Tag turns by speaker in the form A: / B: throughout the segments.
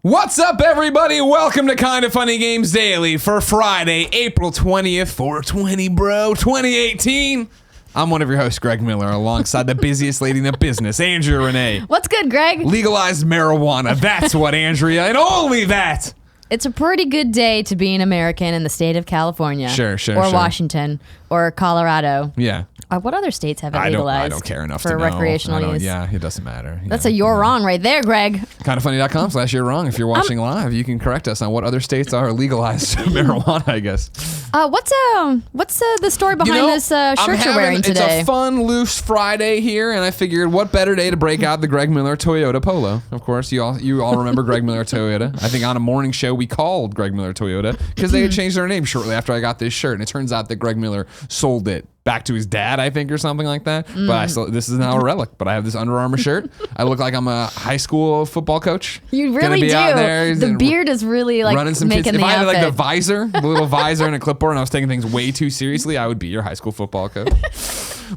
A: What's up, everybody? Welcome to Kinda Funny Games Daily for Friday, April 20th, 420, bro, 2018. I'm one of your hosts, Greg Miller, alongside the busiest lady in the business, Andrea Renee.
B: What's good, Greg?
A: Legalized marijuana. That's what, Andrea, and only that.
B: It's a pretty good day to be an American in the state of California.
A: Sure.
B: Or Washington, or Colorado.
A: Yeah.
B: What other states have it legalized?
A: I don't care enough
B: for
A: to know.
B: recreational use.
A: Yeah, it doesn't matter.
B: That's a you're wrong right there, Greg.
A: Kindoffunny.com/you're wrong. If you're watching live, you can correct us on what other states are legalized marijuana, I guess.
B: What's the story behind this shirt you're wearing today?
A: It's a fun, loose Friday here, and I figured what better day to break out the Greg Miller Toyota Polo. Of course, you all remember Greg Miller Toyota. I think on a morning show we called Greg Miller Toyota because they had changed their name shortly after I got this shirt, and it turns out that Greg Miller sold it back to his dad, I think, or something like that. But this is now a relic. But I have this Under Armour shirt. I look like I'm a high school football coach.
B: You really do.
A: Out there
B: the beard is really like
A: running some
B: making
A: kids.
B: the
A: If I had
B: outfit.
A: like the visor, the little visor and a clipboard, and I was taking things way too seriously, I would be your high school football coach.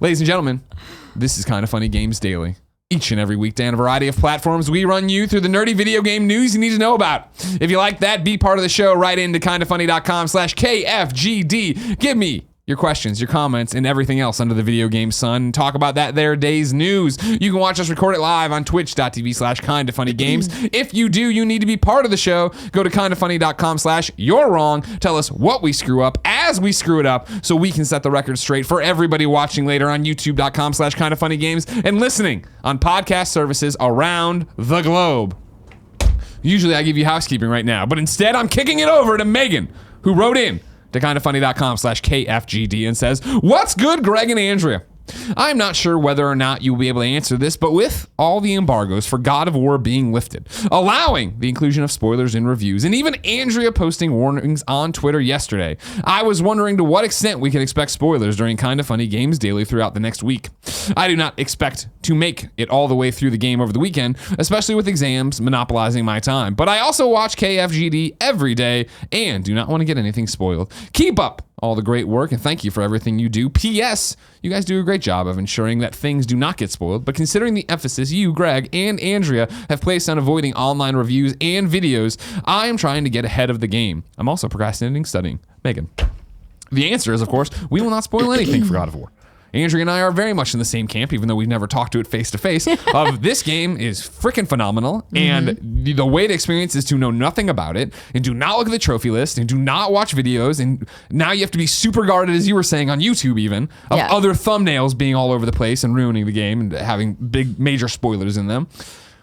A: Ladies and gentlemen, this is Kinda Funny Games Daily. Each and every weekday on a variety of platforms, we run you through the nerdy video game news you need to know about. If you like that, be part of the show. Right into kindafunny.com/KFGD. Give me your questions, your comments, and everything else under the video game sun. Talk about that there day's news. You can watch us record it live on twitch.tv/kindafunnygames. If you do, you need to be part of the show. Go to kindafunny.com/you're wrong. Tell us what we screw up as we screw it up so we can set the record straight for everybody watching later on youtube.com/kindafunnygames and listening on podcast services around the globe. Usually I give you housekeeping right now, but instead I'm kicking it over to Megan, who wrote in to kindafunny.com/KFGD and says, "What's good, Greg and Andrea? I'm not sure whether or not you will be able to answer this, but with all the embargoes for God of War being lifted, allowing the inclusion of spoilers in reviews, and even Andrea posting warnings on Twitter yesterday, I was wondering to what extent we can expect spoilers during Kinda Funny Games Daily throughout the next week. I do not expect to make it all the way through the game over the weekend, especially with exams monopolizing my time, but I also watch KFGD every day and do not want to get anything spoiled. Keep up all the great work, and thank you for everything you do. P.S. You guys do a great job of ensuring that things do not get spoiled, but considering the emphasis you, Greg, and Andrea have placed on avoiding online reviews and videos, I am trying to get ahead of the game. I'm also procrastinating studying. Megan. The answer is, of course, we will not spoil anything for God of War. Andrea and I are very much in the same camp, even though we've never talked to it face to face. This game is freaking phenomenal, and the way to experience is to know nothing about it, and do not look at the trophy list, and do not watch videos, and now you have to be super guarded, as you were saying, on YouTube even, of other thumbnails being all over the place and ruining the game and having big major spoilers in them.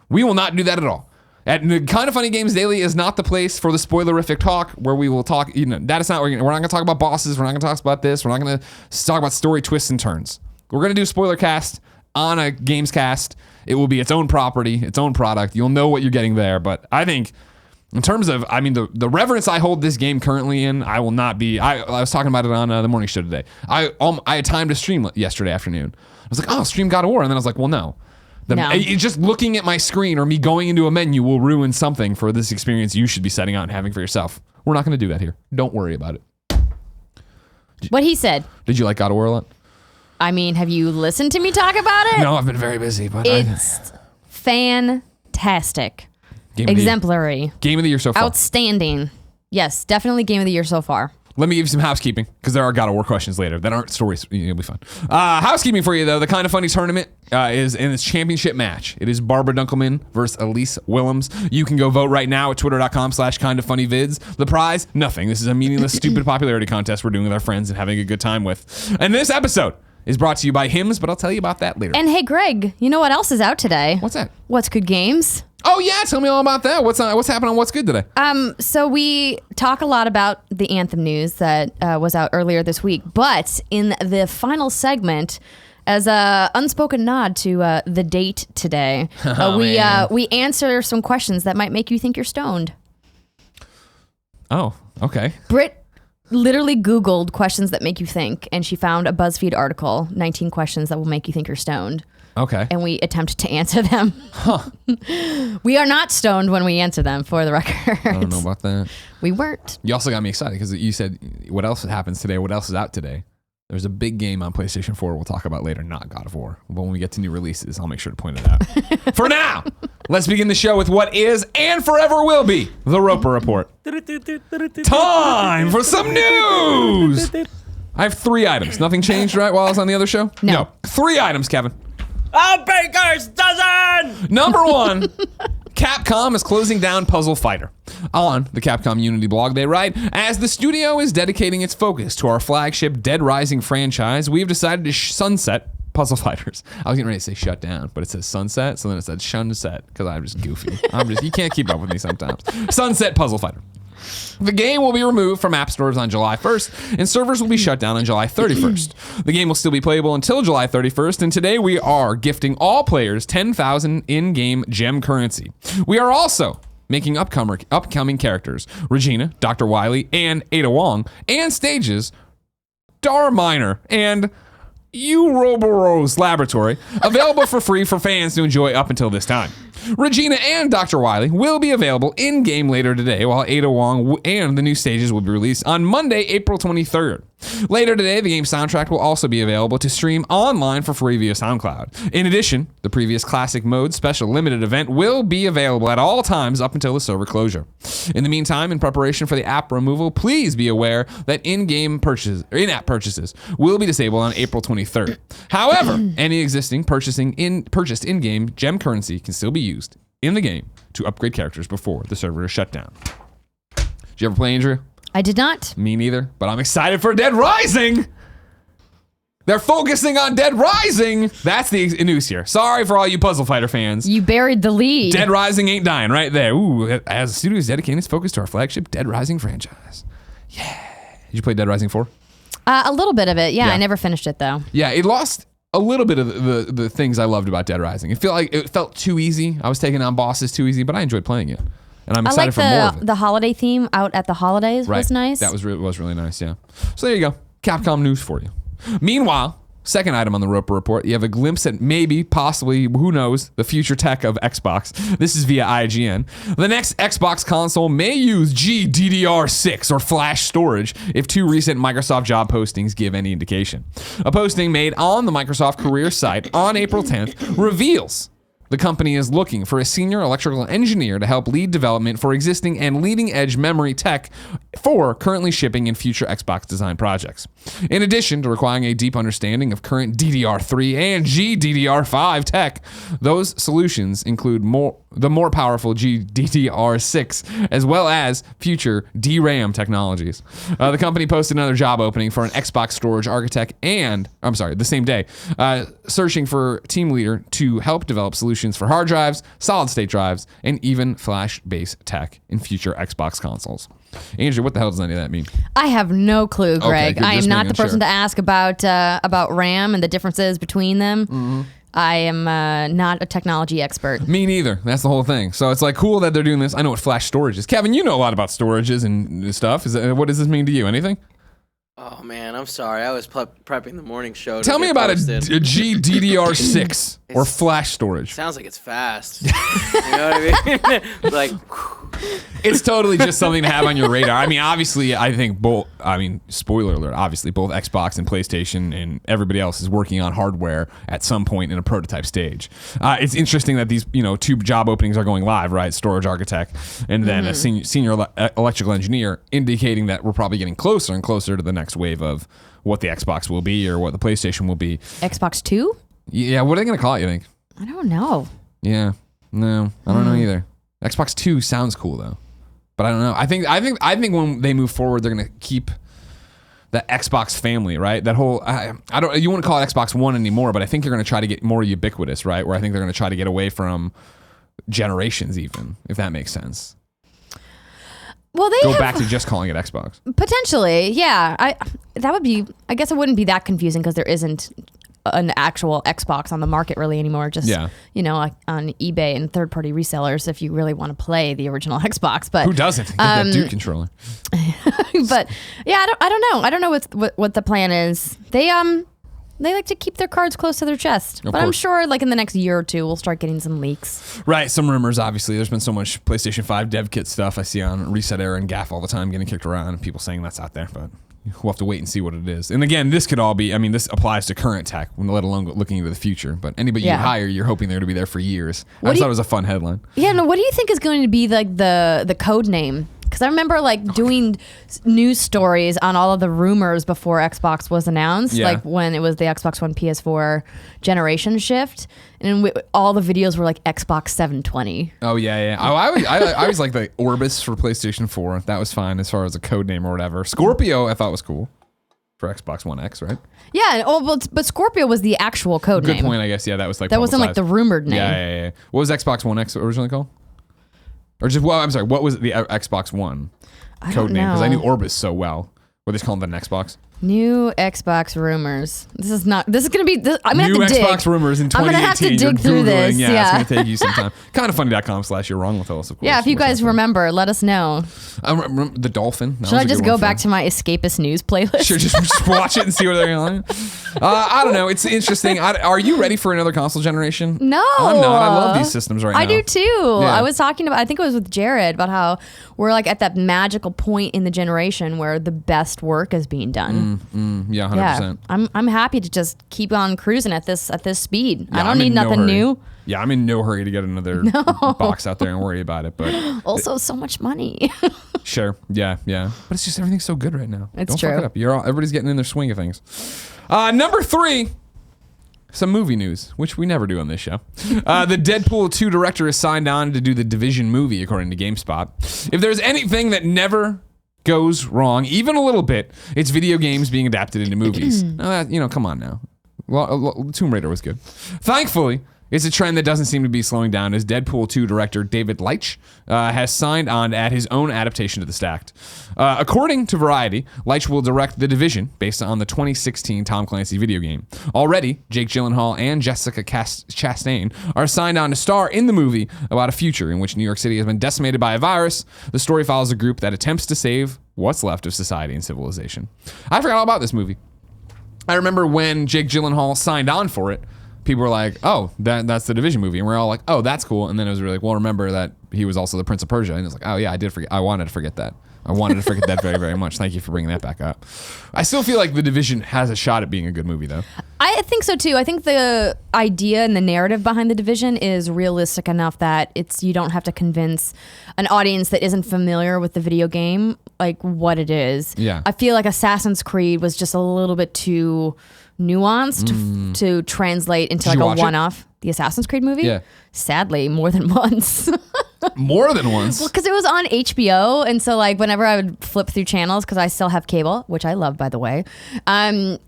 A: We will not do that at all. At the Kinda Funny Games Daily is not the place for the spoilerific talk where we will talk, that is not, we're not going to talk about bosses, we're not going to talk about this, we're not going to talk about story twists and turns. We're going to do a spoiler cast on a games cast. It will be its own property, its own product. You'll know what you're getting there, but I think in terms of, the reverence I hold this game currently in, I will not be, I was talking about it on the morning show today. I had time to stream yesterday afternoon. I was like, stream God of War, and then I was like, well, no. Just looking at my screen or me going into a menu will ruin something for this experience you should be setting out and having for yourself. We're not going to do that here. Don't worry about it.
B: What he said.
A: Did you like God of War a lot?
B: Have you listened to me talk about it?
A: No, I've been very busy. But
B: it's fantastic. Exemplary.
A: Game of the year so far.
B: Outstanding. Yes, definitely game of the year so far.
A: Let me give you some housekeeping, because there are God of War questions later that aren't stories. It'll be fun. Housekeeping for you, though. The Kinda Funny tournament is in its championship match. It is Barbara Dunkelman versus Elise Willems. You can go vote right now at twitter.com/kindafunnyvids. The prize? Nothing. This is a meaningless, stupid popularity contest we're doing with our friends and having a good time with. And this episode is brought to you by Hims, but I'll tell you about that later.
B: And hey, Greg, you know what else is out today?
A: What's that?
B: What's Good Games?
A: Oh yeah, tell me all about that. What's happening on What's Good today?
B: So we talk a lot about the Anthem news that was out earlier this week, but in the final segment, as a unspoken nod to the date today, we answer some questions that might make you think you're stoned.
A: Oh, okay.
B: Britt literally Googled questions that make you think, and she found a BuzzFeed article, 19 questions that will make you think you're stoned.
A: Okay.
B: And we attempt to answer them. Huh. We are not stoned when we answer them, for the record.
A: I don't know about that.
B: We weren't.
A: You also got me excited because you said, what else happens today? What else is out today? There's a big game on PlayStation 4 we'll talk about later, not God of War. But when we get to new releases, I'll make sure to point it out. For now, let's begin the show with what is and forever will be the Roper Report. Time for some news! I have 3 items. Nothing changed, right, while I was on the other show?
B: No.
A: 3 items, Kevin.
C: A baker's dozen!
A: Number 1, Capcom is closing down Puzzle Fighter. On the Capcom Unity blog, they write, as the studio is dedicating its focus to our flagship Dead Rising franchise, we've decided to sunset Puzzle Fighters. I was getting ready to say shut down, but it says sunset, so then it said shunset, because I'm just goofy. You can't keep up with me sometimes. Sunset Puzzle Fighter. The game will be removed from app stores on July 1st, and servers will be shut down on July 31st. The game will still be playable until July 31st, and today we are gifting all players 10,000 in-game gem currency. We are also making upcoming characters, Regina, Dr. Wily, and Ada Wong, and stages, Dar Minor, and Ouroboros Laboratory, available for free for fans to enjoy up until this time. Regina and Dr. Wily will be available in-game later today, while Ada Wong and the new stages will be released on Monday, April 23rd. Later today, the game's soundtrack will also be available to stream online for free via SoundCloud. In addition, the previous Classic Mode Special Limited event will be available at all times up until the server closure. In the meantime, in preparation for the app removal, please be aware that in-app purchases will be disabled on April 23rd. However, any existing purchased in-game gem currency can still be used in the game to upgrade characters before the server is shut down. Did you ever play, Andrea?
B: I did not.
A: Me neither, but I'm excited for Dead Rising. They're focusing on Dead Rising. That's the news here. Sorry for all you Puzzle Fighter fans.
B: You buried the lead.
A: Dead Rising ain't dying right there. Ooh, as the studio is dedicating its focus to our flagship Dead Rising franchise. Yeah. Did you play Dead Rising 4?
B: A little bit of it. Yeah, I never finished it though.
A: Yeah, it lost a little bit of the things I loved about Dead Rising. It felt too easy. I was taking on bosses too easy, but I enjoyed playing it. And I'm excited for more of it.
B: The holiday theme out at the holidays was nice.
A: That was really nice, yeah. So there you go. Capcom news for you. Meanwhile, second item on the Roper Report, you have a glimpse at maybe, possibly, who knows, the future tech of Xbox. This is via IGN. The next Xbox console may use GDDR6 or flash storage if 2 recent Microsoft job postings give any indication. A posting made on the Microsoft career site on April 10th reveals the company is looking for a senior electrical engineer to help lead development for existing and leading-edge memory tech for currently shipping in future Xbox design projects. In addition to requiring a deep understanding of current DDR3 and GDDR5 tech, those solutions include the more powerful GDDR6 as well as future DRAM technologies. The company posted another job opening for an Xbox storage architect the same day, searching for team leader to help develop solutions for hard drives, solid-state drives, and even flash-based tech in future Xbox consoles. Andrew, what the hell does any of that mean?
B: I have no clue, Greg.
A: Okay,
B: I am not the person to ask about RAM and the differences between them. Mm-hmm. I am not a technology expert.
A: Me neither. That's the whole thing. So it's like cool that they're doing this. I know what flash storage is. Kevin, you know a lot about storages and stuff. What does this mean to you? Anything?
C: Oh man, I'm sorry. I was prepping the morning show.
A: Tell me about a GDDR6 or flash storage.
C: Sounds like it's fast. You know what I mean? Like,
A: it's totally just something to have on your radar. I mean, obviously, I think spoiler alert, obviously both Xbox and PlayStation and everybody else is working on hardware at some point in a prototype stage. It's interesting that these, 2 job openings are going live, right? Storage architect and then a senior electrical engineer, indicating that we're probably getting closer and closer to the next wave of what the Xbox will be or what the PlayStation will be.
B: Xbox 2?
A: Yeah, what are they going to call it, you think?
B: I don't know.
A: Yeah, no, I don't know either. Xbox 2 sounds cool though, but I don't know. I think when they move forward, they're gonna keep the Xbox family, right? That whole you wouldn't call it Xbox One anymore, but I think you're gonna try to get more ubiquitous, right? Where I think they're gonna try to get away from generations, even if that makes sense.
B: Well,
A: go back to just calling it Xbox.
B: Potentially, yeah. I guess it wouldn't be that confusing because there isn't an actual Xbox on the market really anymore. Just like on eBay and third-party resellers if you really want to play the original Xbox. But
A: who doesn't? Get that Duke controller.
B: But yeah, I don't know. I don't know what the plan is. They like to keep their cards close to their chest. But I'm sure like in the next year or 2 we'll start getting some leaks.
A: Right, some rumors obviously. There's been so much PlayStation 5 dev kit stuff I see on Reset Era and Gaff all the time getting kicked around and people saying that's out there, but we'll have to wait and see what it is. And again, this could all be, I mean, this applies to current tech, let alone looking into the future. But anybody you hire, you're hoping they're going to be there for years. I just thought it was a fun headline.
B: Yeah, no, what do you think is going to be like the code name? Because I remember like doing news stories on all of the rumors before Xbox was announced, like when it was the Xbox One PS4 generation shift, and all the videos were like Xbox 720.
A: Oh yeah. Oh, I was like the Orbis for PlayStation 4. That was fine as far as a code name or whatever. Scorpio I thought was cool for Xbox One X, right?
B: Yeah. Oh, but Scorpio was the actual code name.
A: Good point, I guess. Yeah, that was like
B: that wasn't like the rumored name.
A: Yeah. What was Xbox One X originally called? Or just, well, I'm sorry, what was the Xbox One code name? Because I knew Orbis so well. What they just call them the Xbox?
B: New Xbox rumors. This is going to be, I'm going to have to dig.
A: New Xbox rumors in 2018.
B: I'm going to have to dig through this.
A: Yeah, it's going to take you some time. Kindoffunny.com/you're wrong with us, of course.
B: Yeah, if you guys remember, let us know.
A: I remember the dolphin.
B: Should I just go back to my escapist news playlist?
A: Sure, just watch it and see what they're going to I don't know. It's interesting. Are you ready for another console generation?
B: No.
A: I'm not. I love these systems right now.
B: I do too. Yeah. I was talking about, I think it was with Jared, about how we're like at that magical point in the generation where the best work is being done.
A: Yeah, 100%.
B: Yeah, I'm happy to just keep on cruising at this speed. Yeah, I don't need nothing new.
A: Yeah, I'm in no hurry to get another box out there and worry about it. But
B: also so much money.
A: Sure. Yeah. But it's just everything's so good right now.
B: It's
A: Don't fuck it up. Everybody's getting in their swing of things. Number 3. Some movie news, which we never do on this show. The Deadpool 2 director is signed on to do the Division movie, according to GameSpot. If there's anything that never goes wrong, even a little bit, it's video games being adapted into movies. Come on now. Well, Tomb Raider was good. Thankfully, it's a trend that doesn't seem to be slowing down, as Deadpool 2 director David Leitch has signed on to add his own adaptation to the stack. According to Variety, Leitch will direct The Division based on the 2016 Tom Clancy video game. Already, Jake Gyllenhaal and Jessica Chastain are signed on to star in the movie about a future in which New York City has been decimated by a virus. The story follows a group that attempts to save what's left of society and civilization. I forgot all about this movie. I remember when Jake Gyllenhaal signed on for it, people were like, oh, that's the Division movie. And we're all like, oh, that's cool. And then it was really like, well, remember that he was also the Prince of Persia. And it was like, oh, yeah, I did forget. I wanted to forget that. I wanted to forget that very, very much. Thank you for bringing that back up. I still feel like The Division has a shot at being a good movie, though.
B: I think so, too. I think the idea and the narrative behind The Division is realistic enough that you don't have to convince an audience that isn't familiar with the video game, like, what it is.
A: Yeah.
B: I feel like Assassin's Creed was just a little bit too nuanced to translate into like a one-off. The Assassin's Creed movie?
A: Yeah.
B: Sadly, more than once.
A: More than once?
B: Well, because it was on HBO, and so like whenever I would flip through channels, because I still have cable, which I love, by the way, I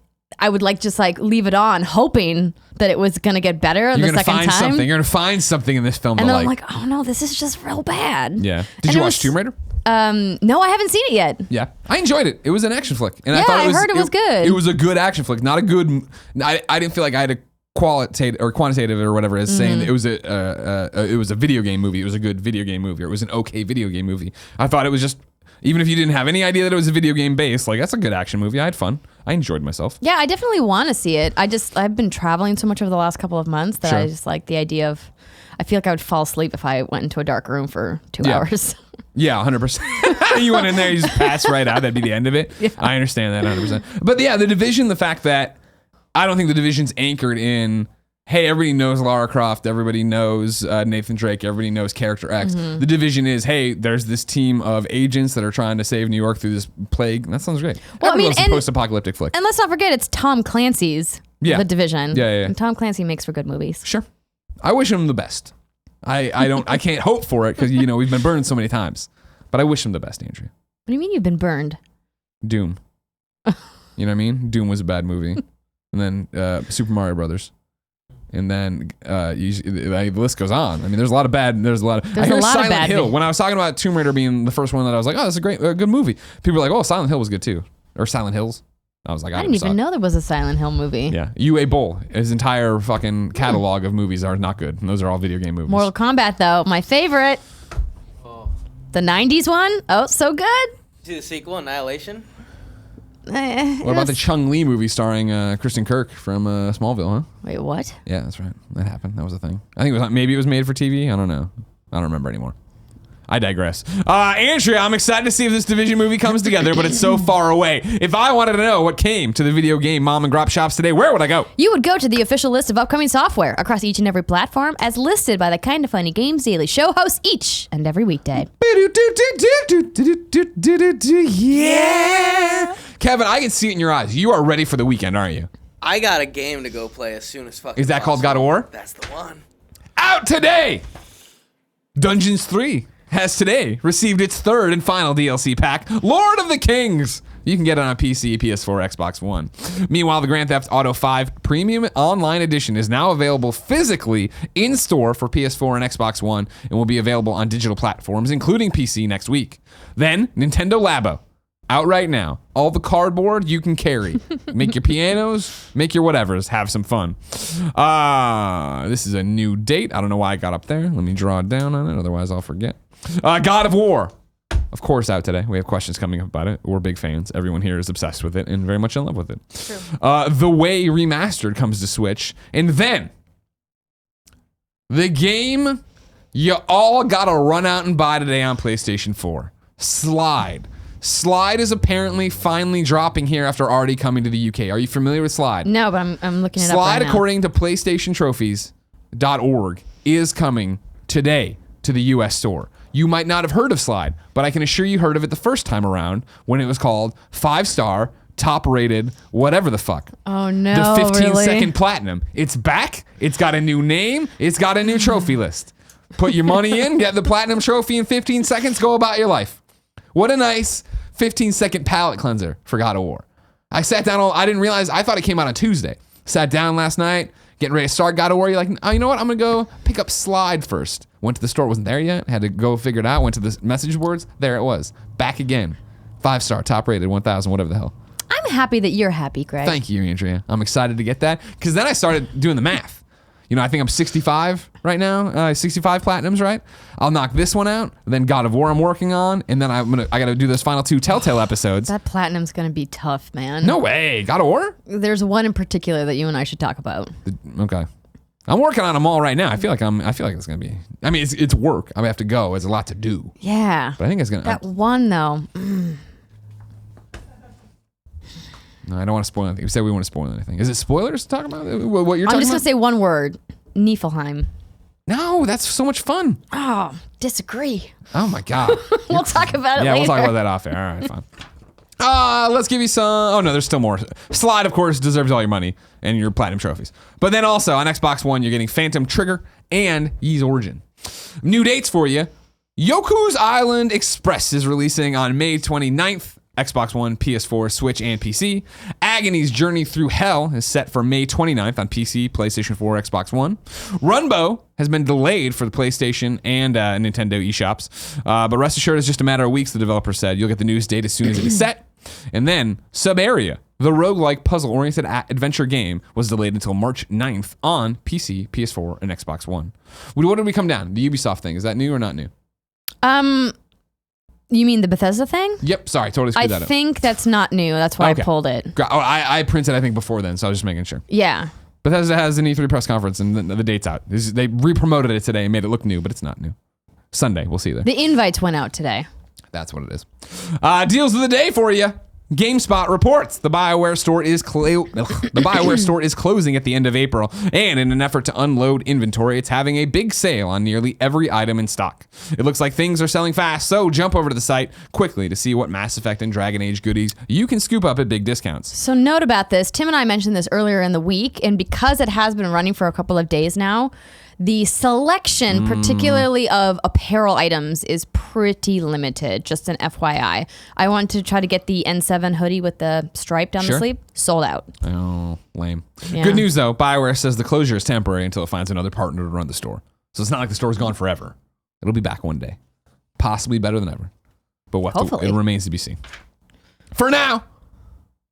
B: would just leave it on, hoping that it was going to get better the second time.
A: You're going to find something in this film
B: and
A: to
B: then I'm like, oh no, this is just real bad.
A: Yeah. Did you watch Tomb Raider?
B: No, I haven't seen it yet.
A: Yeah, I enjoyed it. It was an action flick, and
B: I heard it was good.
A: It was a good action flick, not a good. I didn't feel like I had a quantitative or whatever as saying that it was a video game movie. It was a good video game movie, or it was an okay video game movie. I thought it was just, even if you didn't have any idea that it was a video game based, like, that's a good action movie. I had fun. I enjoyed myself.
B: Yeah, I definitely want to see it. I've been traveling so much over the last couple of months that I just like the idea of. I feel like I would fall asleep if I went into a dark room for 2 hours.
A: Yeah, 100%. You went in there, you just passed right out. That'd be the end of it. Yeah. I understand that 100%. But yeah, The Division, the fact that I don't think The Division's anchored in, hey, everybody knows Lara Croft, everybody knows Nathan Drake, everybody knows Character X. The Division is, hey, there's this team of agents that are trying to save New York through this plague. That sounds great.
B: Well,
A: Everyone loves a post-apocalyptic flick.
B: And let's not forget, it's Tom Clancy's The Division.
A: Yeah.
B: And Tom Clancy makes for good movies.
A: Sure. I wish him the best. I can't hope for it because, we've been burned so many times. But I wish him the best, Andrea.
B: What do you mean you've been burned?
A: Doom. You know what I mean? Doom was a bad movie. And then Super Mario Brothers. And then the list goes on. I mean, there's a lot of bad. There's a lot of Silent Hill. When I was talking about Tomb Raider being the first one that I was like, oh, that's a good movie. People were like, oh, Silent Hill was good too. Or Silent Hills. I was like, I
B: didn't even know there was a Silent Hill movie.
A: Yeah. UA Bowl. His entire fucking catalog of movies are not good. And those are all video game movies.
B: Mortal Kombat, though, my favorite. Oh. The 90s one? Oh, so good.
C: See the sequel, Annihilation?
A: What about the Chung-Li movie starring Kristen Kirk from Smallville, huh?
B: Wait, what?
A: Yeah, that's right. That happened. That was a thing. I think maybe it was made for TV. I don't know. I don't remember anymore. I digress. Andrea, I'm excited to see if this Division movie comes together, but it's so far away. If I wanted to know what came to the video game mom and grop shops today, where would I go?
B: You would go to the official list of upcoming software across each and every platform as listed by the Kinda Funny Games Daily Show hosts each and every weekday.
A: Yeah. Kevin, I can see it in your eyes. You are ready for the weekend, aren't you?
C: I got a game to go play as soon as fucking
A: Is that called God of War?
C: That's the one.
A: Out today! Dungeons 3 has today received its third and final DLC pack, Lord of the Kings. You can get it on PC, PS4, Xbox One. Meanwhile, the Grand Theft Auto 5 Premium Online Edition is now available physically in-store for PS4 and Xbox One and will be available on digital platforms, including PC, next week. Then, Nintendo Labo. Out right now. All the cardboard you can carry. Make your pianos, make your whatevers, have some fun. This is a new date. I don't know why I got up there. Let me draw it down on it, otherwise I'll forget. God of War. Of course, out today. We have questions coming up about it. We're big fans. Everyone here is obsessed with it and very much in love with it.
B: True.
A: The Way Remastered comes to Switch. And then, the game you all gotta run out and buy today on PlayStation 4. Slide. Slide is apparently finally dropping here after already coming to the UK. Are you familiar with Slide?
B: No, but I'm looking it up right
A: Slide,
B: now.
A: according to PlayStationTrophies.org, is coming today to the US store. You might not have heard of Slide, but I can assure you heard of it the first time around when it was called 5-star, top-rated, whatever the fuck.
B: Oh no,
A: The 15-second
B: really?
A: platinum. It's back. It's got a new name. It's got a new trophy list. Put your money in, get the platinum trophy in 15 seconds, go about your life. What a nice 15-second palate cleanser for God of War. I sat down, I didn't realize, I thought it came out on Tuesday. Sat down last night, getting ready to start God of War. You're like, oh, you know what? I'm going to go pick up Slide first. Went to the store, wasn't there yet. Had to go figure it out. Went to the message boards. There it was. Back again. 5-star, top rated, 1,000, whatever the hell.
B: I'm happy that you're happy, Greg.
A: Thank you, Andrea. I'm excited to get that because then I started doing the math. You know, I think I'm 65 right now, 65 platinums, right? I'll knock this one out, then God of War I'm working on, and then I got to do those final 2 Telltale episodes.
B: That platinum's gonna be tough, man.
A: No way, God of War?
B: There's one in particular that you and I should talk about.
A: Okay, I'm working on them all right now. I feel like it's gonna be. I mean, it's work. I have to go. It's a lot to do.
B: Yeah.
A: But I think it's gonna.
B: That one though.
A: No, I don't want to spoil anything. We said we want to spoil anything. Is it spoilers to talk about? What you're talking about?
B: I'm just gonna say one word. Niflheim.
A: No, that's so much fun.
B: Oh, disagree.
A: Oh my god.
B: We'll talk about it
A: Yeah,
B: later.
A: we'll talk about that off air. All right, fine. Let's give you some. Oh no, there's still more. Slide, of course, deserves all your money and your platinum trophies. But then also on Xbox One, you're getting Phantom Trigger and Ys Origin. New dates for you. Yoku's Island Express is releasing on May 29th. Xbox One, PS4, Switch, and PC. Agony's Journey Through Hell is set for May 29th on PC, PlayStation 4, Xbox One. Runbow has been delayed for the PlayStation and Nintendo eShops, but rest assured it's just a matter of weeks, the developer said. You'll get the news date as soon as it is set. And then Subarea, the roguelike puzzle-oriented adventure game, was delayed until March 9th on PC, PS4, and Xbox One. What did we come down? The Ubisoft thing, is that new or not new?
B: You mean the Bethesda thing?
A: Yep, sorry, totally screwed that up.
B: I think that's not new. That's why
A: Okay.
B: I pulled it.
A: Oh, I printed, I think, before then, so I was just making sure.
B: Yeah.
A: Bethesda has an E3 press conference, and the date's out. They re-promoted it today and made it look new, but it's not new. Sunday, we'll see you there.
B: The invites went out today.
A: That's what it is. Deals of the day for you. GameSpot reports the BioWare store is closing at the end of April, and in an effort to unload inventory, it's having a big sale on nearly every item in stock. It looks like things are selling fast, so jump over to the site quickly to see what Mass Effect and Dragon Age goodies you can scoop up at big discounts.
B: So note about this. Tim and I mentioned this earlier in the week, and because it has been running for a couple of days now, the selection, particularly of apparel items, is pretty limited. Just an FYI. I want to try to get the N7 hoodie with the stripe down the sleeve. Sold out.
A: Oh, lame.
B: Yeah.
A: Good news, though. BioWare says the closure is temporary until it finds another partner to run the store. So it's not like the store's gone forever. It'll be back one day. Possibly better than ever. But it remains to be seen. For now,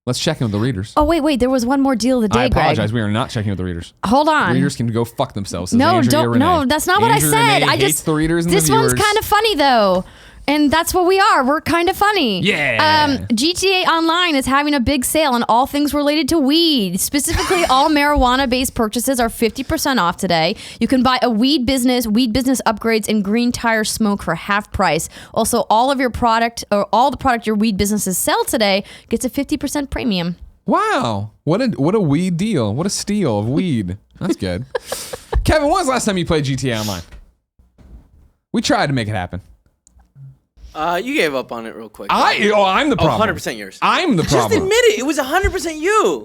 A: let's check in with the readers.
B: Oh, wait. There was one more deal of the day,
A: I apologize.
B: Greg.
A: We are not checking with the readers.
B: Hold on.
A: Readers can go fuck themselves. Says
B: No,
A: Andrea
B: don't.
A: Renee.
B: No, that's not what I
A: Andrea
B: said.
A: Renee
B: I
A: hates
B: just
A: the readers and
B: this
A: the viewers.
B: one's kind of funny though. And that's what we are. We're kind of funny.
A: Yeah.
B: GTA Online is having a big sale on all things related to weed. Specifically, all marijuana-based purchases are 50% off today. You can buy a weed business upgrades, and green tire smoke for half price. Also, all the product your weed businesses sell today gets a 50% premium.
A: Wow. What a weed deal. What a steal of weed. That's good. Kevin, when was the last time you played GTA Online? We tried to make it happen.
C: You gave up on it real quick.
A: I'm the problem.
C: 100% yours.
A: I'm the problem.
C: Just admit it. It was 100% you.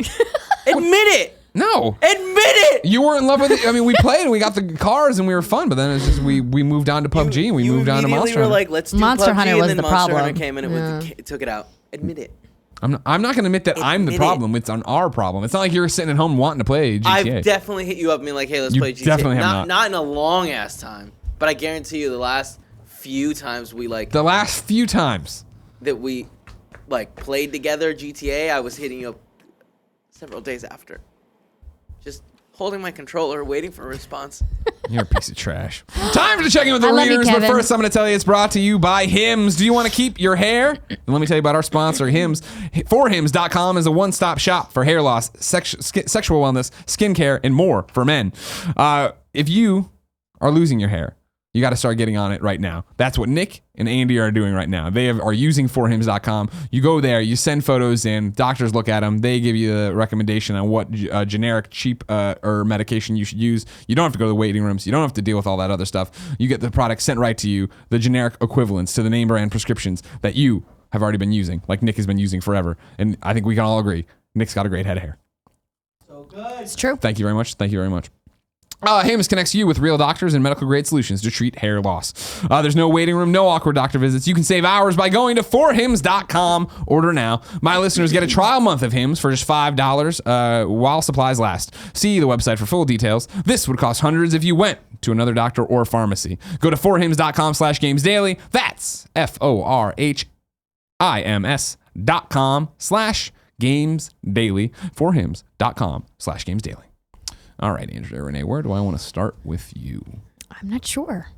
C: Admit it.
A: No.
C: Admit it.
A: You were in love with it. I mean, we played and we got the cars and we were fun, but then it's just we moved on to PUBG and we moved on to Monster Hunter.
C: You were like, let's do
B: Monster
C: PUBG,
B: Hunter
C: and
B: was
C: then
B: the
C: Monster
B: problem.
C: Hunter came in and it took it out. Admit it.
A: I'm not going to admit that I'm the problem. It's on our problem. It's not like you're sitting at home wanting to play GTA.
C: I've definitely hit you up and been like, hey, let's
A: You
C: play GTA.
A: definitely have
C: Not in a long ass time, but I guarantee you the last few times
A: The last few times
C: that we played together GTA, I was hitting you up several days after. Just holding my controller, waiting for a response.
A: You're a piece of trash. Time to check in with the
B: I love you,
A: readers, but
B: Kevin.
A: first I'm going to tell you it's brought to you by Hims. Do you want to keep your hair? And let me tell you about our sponsor, Hims. Forhims.com is a one-stop shop for hair loss, sexual wellness, skincare, and more for men. If you are losing your hair, you got to start getting on it right now. That's what Nick and Andy are doing right now. They are using forhims.com. You go there, you send photos in, doctors look at them, they give you the recommendation on what generic, cheap or medication you should use. You don't have to go to the waiting rooms. You don't have to deal with all that other stuff. You get the product sent right to you, the generic equivalents to the name brand prescriptions that you have already been using, like Nick has been using forever. And I think we can all agree, Nick's got a great head of hair.
C: So good.
B: It's true.
A: Thank you very much. Thank you very much. Hims connects you with real doctors and medical grade solutions to treat hair loss. There's no waiting room, no awkward doctor visits. You can save hours by going to forhims.com. Order now. My listeners get a trial month of Hims for just $5 while supplies last. See the website for full details. This would cost hundreds if you went to another doctor or pharmacy. Go to forhims.com/gamesdaily. That's forhims.com/gamesdaily. Forhims.com/gamesdaily. All right, Andrea Renee, where do I want to start with you?
B: I'm not sure.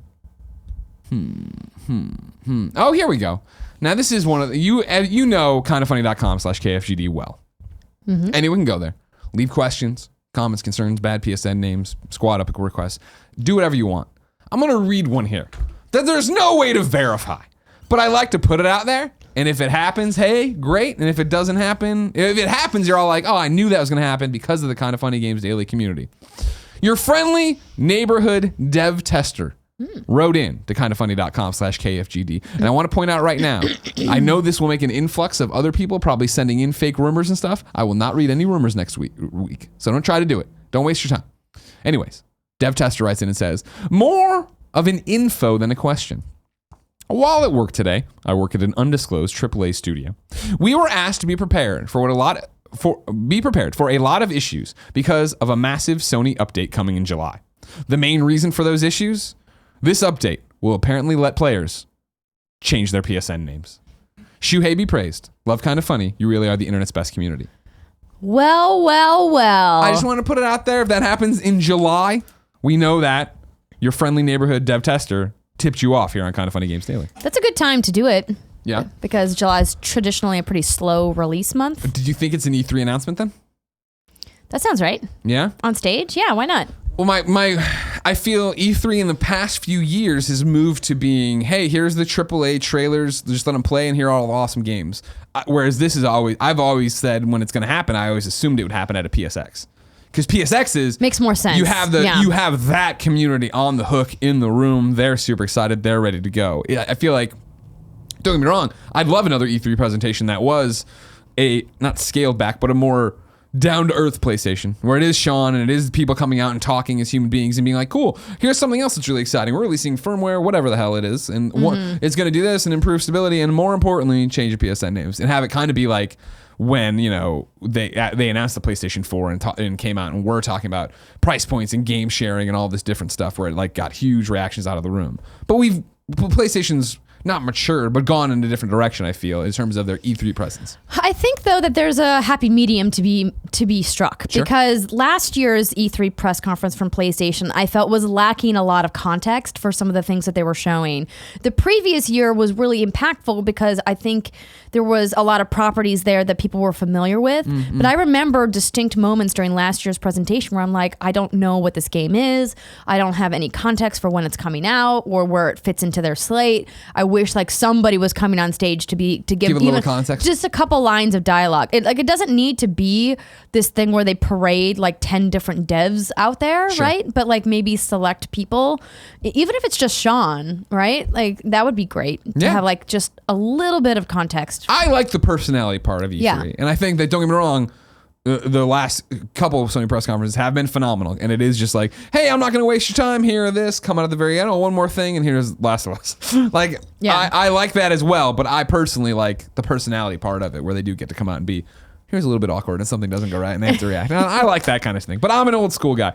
A: Oh, here we go. Now, this is one of the, you know kindafunny.com/KFGD well. Mm-hmm. Anyone can go there. Leave questions, comments, concerns, bad PSN names, squad up requests. Do whatever you want. I'm going to read one here that there's no way to verify, but I like to put it out there. And if it happens, hey, great. And if it doesn't happen, if it happens, you're all like, oh, I knew that was going to happen because of the Kinda Funny Games Daily community. Your friendly neighborhood dev tester wrote in to kindafunny.com/KFGD. And I want to point out right now, I know this will make an influx of other people probably sending in fake rumors and stuff. I will not read any rumors next week. So don't try to do it. Don't waste your time. Anyways, dev tester writes in and says, more of an info than a question. While at work today, I work at an undisclosed AAA studio. We were asked to be prepared for a lot of issues because of a massive Sony update coming in July. The main reason for those issues? This update will apparently let players change their PSN names. Shuhei be praised. Love Kinda Funny. You really are the internet's best community.
B: Well.
A: I just want to put it out there. If that happens in July, we know that your friendly neighborhood dev tester tipped you off here on Kinda Funny Games Daily.
B: That's a good time to do it.
A: Yeah.
B: Because July is traditionally a pretty slow release month.
A: Did you think it's an E3 announcement then?
B: That sounds right.
A: Yeah?
B: On stage? Yeah, why not?
A: Well, I feel E3 in the past few years has moved to being, hey, here's the AAA trailers, just let them play and here are all the awesome games. Whereas this is I've always said when it's going to happen, I always assumed it would happen at a PSX. Because PSX is
B: makes more sense.
A: You have that community on the hook in the room. They're super excited. They're ready to go. I feel like, don't get me wrong, I'd love another E3 presentation that was a not scaled back, but a more down to earth PlayStation, where it is Sean and it is people coming out and talking as human beings and being like, cool, here's something else that's really exciting. We're releasing firmware, whatever the hell it is, and it's going to do this and improve stability, and more importantly, change your PSN names and have it kind of be like when, they announced the PlayStation 4 and came out and we're talking about price points and game sharing and all this different stuff where it got huge reactions out of the room. But PlayStation's not matured, but gone in a different direction, I feel, in terms of their E3 presence.
B: I think though that there's a happy medium to be struck,
A: Sure.
B: because last year's E3 press conference from PlayStation I felt was lacking a lot of context for some of the things that they were showing. The previous year was really impactful because I think there was a lot of properties there that people were familiar with. But I remember distinct moments during last year's presentation where I'm like, I don't know what this game is. I don't have any context for when it's coming out or where it fits into their slate. I wish like somebody was coming on stage to give
A: a little context.
B: just a couple lines of dialogue. It doesn't need to be this thing where they parade like 10 different devs out there,
A: Sure.
B: right? But like maybe select people, even if it's just Sean, right? Like that would be great to
A: Yeah.
B: have like just a little bit of context.
A: I like the personality part of E3.
B: Yeah.
A: And I think that, don't get me wrong, the last couple of Sony press conferences have been phenomenal. And it is just like, hey, I'm not going to waste your time here or this. Come out at the very end. Oh, one more thing. And here's Last of Us. Like,
B: Yeah.
A: I like that as well. But I personally like the personality part of it where they do get to come out and be, here's a little bit awkward and something doesn't go right and they have to react. And I like that kind of thing. But I'm an old school guy.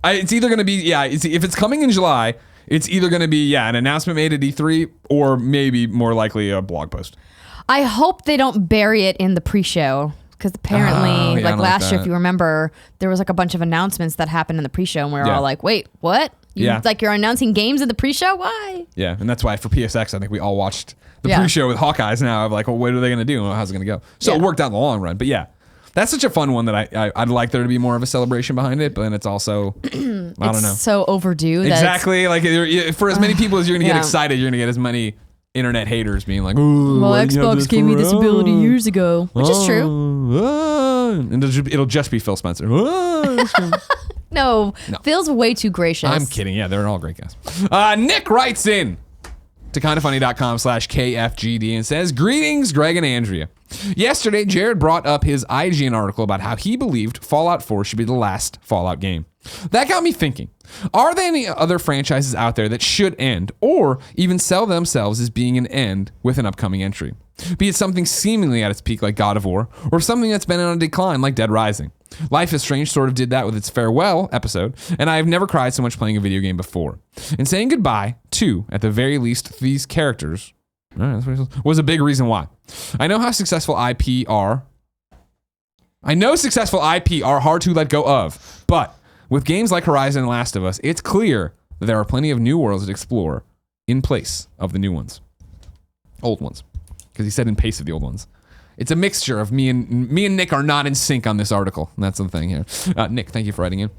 A: It's either going to be, if it's coming in July, it's either going to be, an announcement made at E3 or maybe more likely a blog post.
B: I hope they don't bury it in the pre-show, because apparently,
A: I
B: like
A: don't like
B: last year,
A: that.
B: if you remember, there was like a bunch of announcements that happened in the pre-show, and we were
A: Yeah.
B: all like, "Wait, what? Like you're announcing games in the pre-show? Why?"
A: Yeah, and that's why for PSX, I think we all watched the
B: Yeah.
A: pre-show with Hawkeyes now of like, well, what are they going to do? And how's it going to go? So it
B: Yeah.
A: worked out in the long run. But yeah, that's such a fun one that I'd like there to be more of a celebration behind it. But then it's also, I don't know.
B: So overdue. That it's-
A: Exactly. Like for as many people as you're going to get
B: Yeah.
A: excited, you're going to get as many internet haters being like, "Ooh,
B: Well,
A: why do you have
B: Xbox
A: this
B: gave me this ability
A: for-
B: years ago, which is true.
A: And it'll just be Phil Spencer. That's true.
B: No, Phil's way too gracious.
A: I'm kidding. Yeah, they're all great guys. Nick writes in to kindafunny.com/KFGD and says, greetings, Greg and Andrea. Yesterday, Jared brought up his IGN article about how he believed Fallout 4 should be the last Fallout game. That got me thinking, are there any other franchises out there that should end or even sell themselves as being an end with an upcoming entry? Be it something seemingly at its peak like God of War or something that's been on a decline like Dead Rising. Life is Strange sort of did that with its farewell episode, and I have never cried so much playing a video game before. And saying goodbye to, at the very least, these characters was a big reason why. I know successful IP are hard to let go of, but with games like Horizon and Last of Us, it's clear that there are plenty of new worlds to explore in place of the new ones. Old ones. Because he said in place of the old ones. It's a mixture of me and Nick are not in sync on this article. And that's the thing here. Nick, thank you for writing in.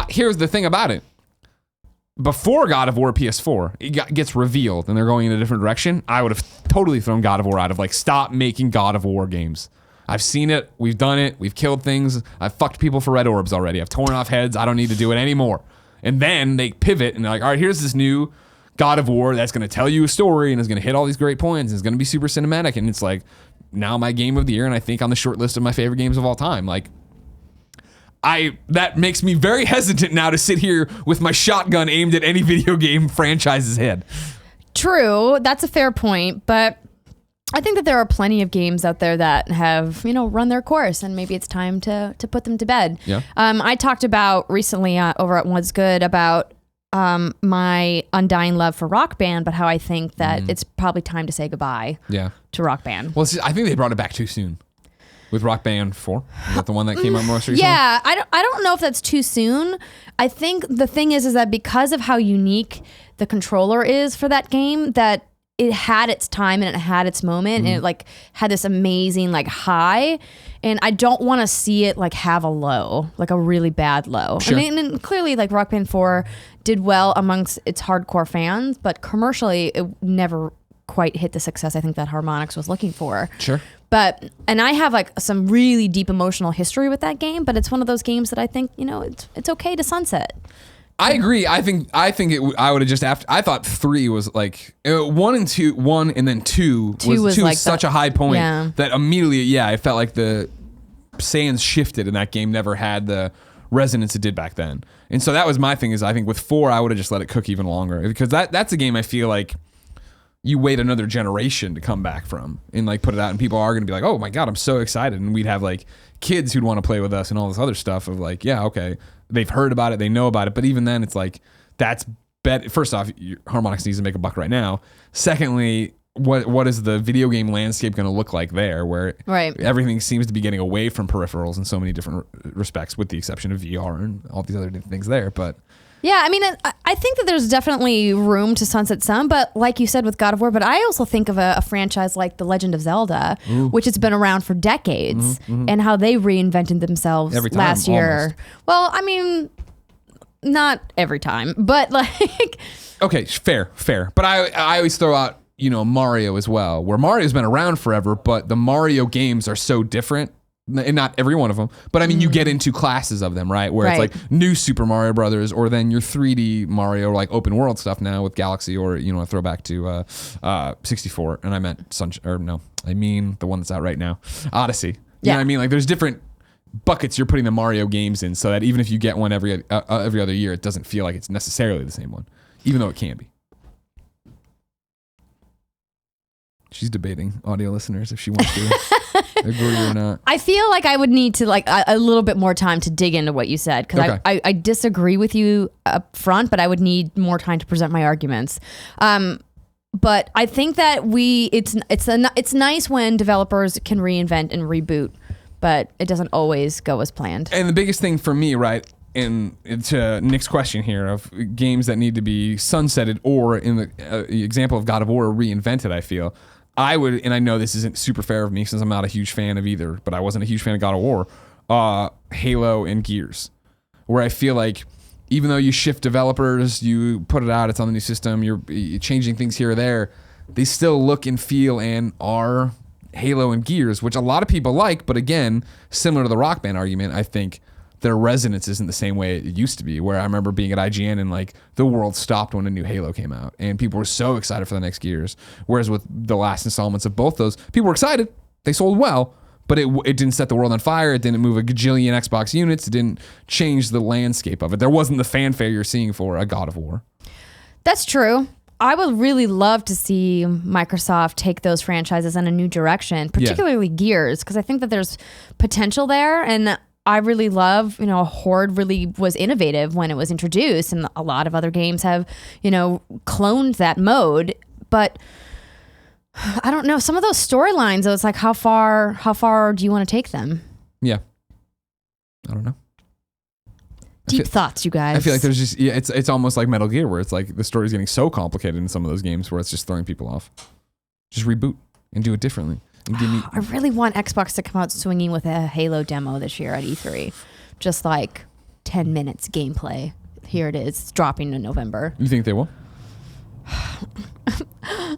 A: Here's the thing about it. Before God of War PS4 gets revealed and they're going in a different direction, I would have totally thrown God of War out of like, stop making God of War games. I've seen it. We've done it. We've killed things. I've fucked people for red orbs already. I've torn off heads. I don't need to do it anymore. And then they pivot and they're like, all right, here's this new God of War that's going to tell you a story and is going to hit all these great points and it's going to be super cinematic. And it's like now my game of the year and I think on the short list of my favorite games of all time. Like that makes me very hesitant now to sit here with my shotgun aimed at any video game franchise's head.
B: True, that's a fair point, but I think that there are plenty of games out there that have, run their course, and maybe it's time to put them to bed.
A: Yeah.
B: I talked about recently over at What's Good about my undying love for Rock Band, but how I think that it's probably time to say goodbye to Rock Band.
A: Well, I think they brought it back too soon. With Rock Band 4? Is that the one that came out most recently?
B: Yeah, I don't know if that's too soon. I think the thing is that because of how unique the controller is for that game, that it had its time and it had its moment and it like had this amazing like high, and I don't want to see it like have a low, like a really bad low.
A: Sure.
B: I mean, and clearly like Rock Band 4 did well amongst its hardcore fans, but commercially it never quite hit the success I think that Harmonix was looking for.
A: Sure.
B: And I have like some really deep emotional history with that game, but it's one of those games that I think, it's okay to sunset.
A: I agree. I think I would have just I thought 3 was like 1 and 2 and then 2 was
B: like
A: such a high point
B: yeah.
A: that immediately I felt like the sands shifted and that game never had the resonance it did back then. And so that was my thing is I think with 4 I would have just let it cook even longer because that's a game I feel like you wait another generation to come back from and like put it out and people are going to be like, oh my God, I'm so excited. And we'd have like kids who'd want to play with us and all this other stuff of like, yeah, okay. They've heard about it. They know about it. But even then it's like, that's first off, Harmonix needs to make a buck right now. Secondly, what is the video game landscape going to look like there, where everything seems to be getting away from peripherals in so many different respects, with the exception of VR and all these other things there. But
B: yeah, I mean, I think that there's definitely room to sunset some, but like you said with God of War, but I also think of a franchise like The Legend of Zelda, which has been around for decades, and how they reinvented themselves last year.
A: Almost.
B: Well, I mean, not every time, but like...
A: Okay, fair. But I always throw out, Mario as well, where Mario's been around forever, but the Mario games are so different. And not every one of them, but I mean, you get into classes of them, right? Where it's like new Super Mario Brothers, or then your 3D Mario, like open world stuff now with Galaxy, or a throwback to 64. And I meant I mean the one that's out right now, Odyssey. You know what I mean? Like, there's different buckets you're putting the Mario games in, so that even if you get one every other year, it doesn't feel like it's necessarily the same one, even though it can be. She's debating, audio listeners, if she wants to agree or not.
B: I feel like I would need to a little bit more time to dig into what you said, because I disagree with you up front, but I would need more time to present my arguments. But I think that it's nice when developers can reinvent and reboot, but it doesn't always go as planned.
A: And the biggest thing for me, right, and to Nick's question here of games that need to be sunsetted, or in the example of God of War, reinvented, I feel I would, and I know this isn't super fair of me since I'm not a huge fan of either, but I wasn't a huge fan of God of War, Halo and Gears, where I feel like even though you shift developers, you put it out, it's on the new system, you're changing things here or there, they still look and feel and are Halo and Gears, which a lot of people like, but again, similar to the Rock Band argument, I think their resonance isn't the same way it used to be, where I remember being at IGN and like the world stopped when a new Halo came out and people were so excited for the next Gears. Whereas with the last installments of both those, people were excited. They sold well, but it didn't set the world on fire. It didn't move a gajillion Xbox units. It didn't change the landscape of it. There wasn't the fanfare you're seeing for a God of War.
B: That's true. I would really love to see Microsoft take those franchises in a new direction, particularly Gears, because I think that there's potential there. And I really love, Horde really was innovative when it was introduced, and a lot of other games have, cloned that mode. But I don't know, some of those storylines, though, it's like, how far do you want to take them?
A: Yeah. I don't know.
B: Deep thoughts, you guys.
A: I feel like there's just, it's almost like Metal Gear, where it's like the story's getting so complicated in some of those games where it's just throwing people off. Just reboot and do it differently.
B: I really want Xbox to come out swinging with a Halo demo this year at E3. Just like 10 minutes gameplay. Here it is. It's dropping in November.
A: You think they will?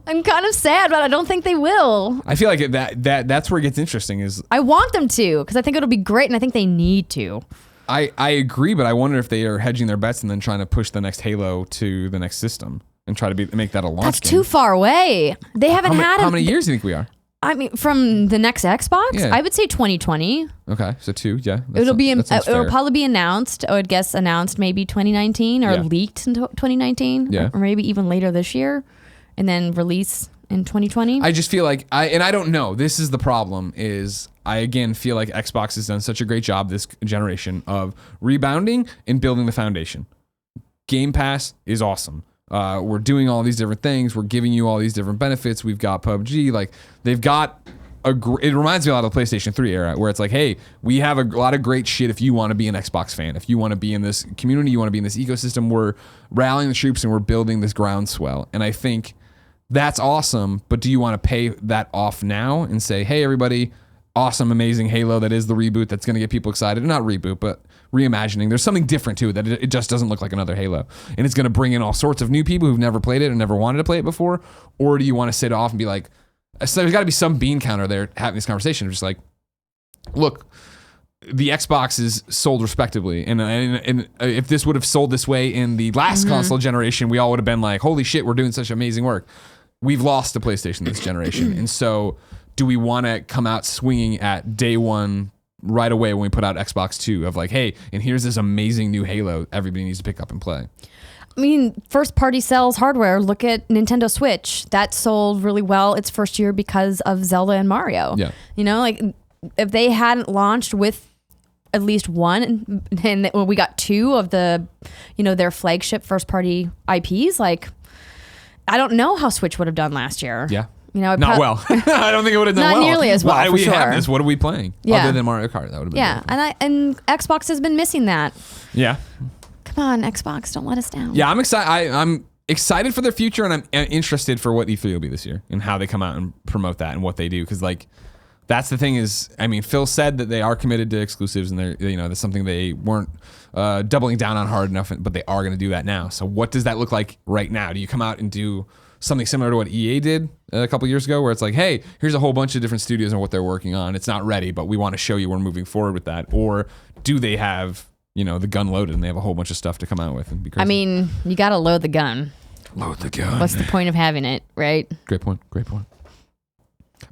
B: I'm kind of sad, but I don't think they will.
A: I feel like that's where it gets interesting. Is
B: I want them to, because I think it'll be great, and I think they need to.
A: I agree, but I wonder if they are hedging their bets and then trying to push the next Halo to the next system and try to make that a launch.
B: That's
A: game.
B: Too far away. They haven't had
A: how many years do you think we are?
B: I mean, from the next Xbox, I would say 2020.
A: Okay, so 2, yeah.
B: It'll probably be announced. I would guess announced maybe 2019 or leaked in 2019, or maybe even later this year, and then release in 2020.
A: I just feel like I don't know. This is the problem. Is I again feel like Xbox has done such a great job this generation of rebounding and building the foundation. Game Pass is awesome. We're doing all these different things. We're giving you all these different benefits. We've got PUBG. Like, they've got it reminds me a lot of the PlayStation 3 era, where it's like, hey, we have a lot of great shit if you want to be an Xbox fan. If you want to be in this community, you want to be in this ecosystem, we're rallying the troops and we're building this groundswell. And I think that's awesome, but do you want to pay that off now and say, hey, everybody, awesome, amazing Halo that is the reboot that's going to get people excited? Not reboot, but reimagining. There's something different to it, that it just doesn't look like another Halo. And it's going to bring in all sorts of new people who've never played it and never wanted to play it before. Or do you want to sit off and be like, so there's got to be some bean counter there having this conversation of just like, look, the Xbox is sold respectably. And if this would have sold this way in the last console generation, we all would have been like, holy shit, we're doing such amazing work. We've lost to PlayStation this generation. And so do we want to come out swinging at day one right away when we put out Xbox 2 of like, hey, and here's this amazing new Halo everybody needs to pick up and play?
B: I mean, first party sells hardware. Look at Nintendo Switch. That sold really well its first year because of Zelda and Mario.
A: Yeah.
B: You know, like if they hadn't launched with at least one, and we got two of the, their flagship first party IPs. Like, I don't know how Switch would have done last year.
A: Yeah. Not well. I don't think it would have done
B: not
A: well.
B: Not nearly as well.
A: Why do we
B: sure.
A: have this? What are we playing?
B: Yeah.
A: Other than Mario Kart, that would have been.
B: Yeah, and Xbox has been missing that.
A: Yeah.
B: Come on, Xbox, don't let us down.
A: Yeah, I'm excited. I'm excited for their future, and I'm interested for what E3 will be this year and how they come out and promote that and what they do. Because that's the thing is, Phil said that they are committed to exclusives, and they're that's something they weren't doubling down on hard enough, but they are going to do that now. So what does that look like right now? Do you come out and do something similar to what EA did a couple years ago, where it's like, hey, here's a whole bunch of different studios and what they're working on. It's not ready, but we want to show you we're moving forward with that. Or do they have, the gun loaded and they have a whole bunch of stuff to come out with and be crazy?
B: You got to load the gun.
A: Load the gun.
B: What's the point of having it, right?
A: Great point.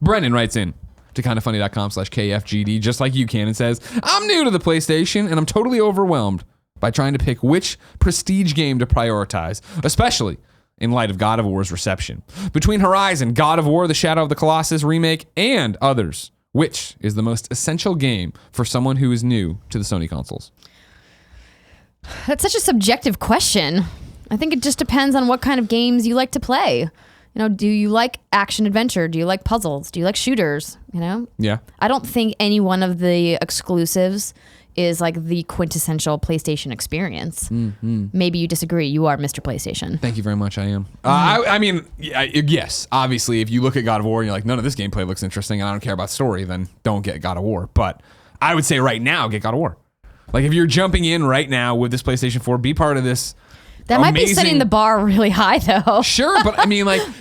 A: Brennan writes in to kindafunny.com/KFGD, just like you can, and says, I'm new to the PlayStation and I'm totally overwhelmed by trying to pick which prestige game to prioritize, especially in light of God of War's reception. Between Horizon, God of War, The Shadow of the Colossus remake, and others, which is the most essential game for someone who is new to the Sony consoles?
B: That's such a subjective question. I think it just depends on what kind of games you like to play. Do you like action adventure? Do you like puzzles? Do you like shooters?
A: Yeah.
B: I don't think any one of the exclusives is like the quintessential PlayStation experience. Mm-hmm. Maybe you disagree. You are Mr. PlayStation.
A: Thank you very much. I am. Yes, obviously, if you look at God of War and you're like, none of this gameplay looks interesting and I don't care about story, then don't get God of War. But I would say right now, get God of War. Like, if you're jumping in right now with this PlayStation 4, be part of this.
B: That might be setting the bar really high, though.
A: Sure, but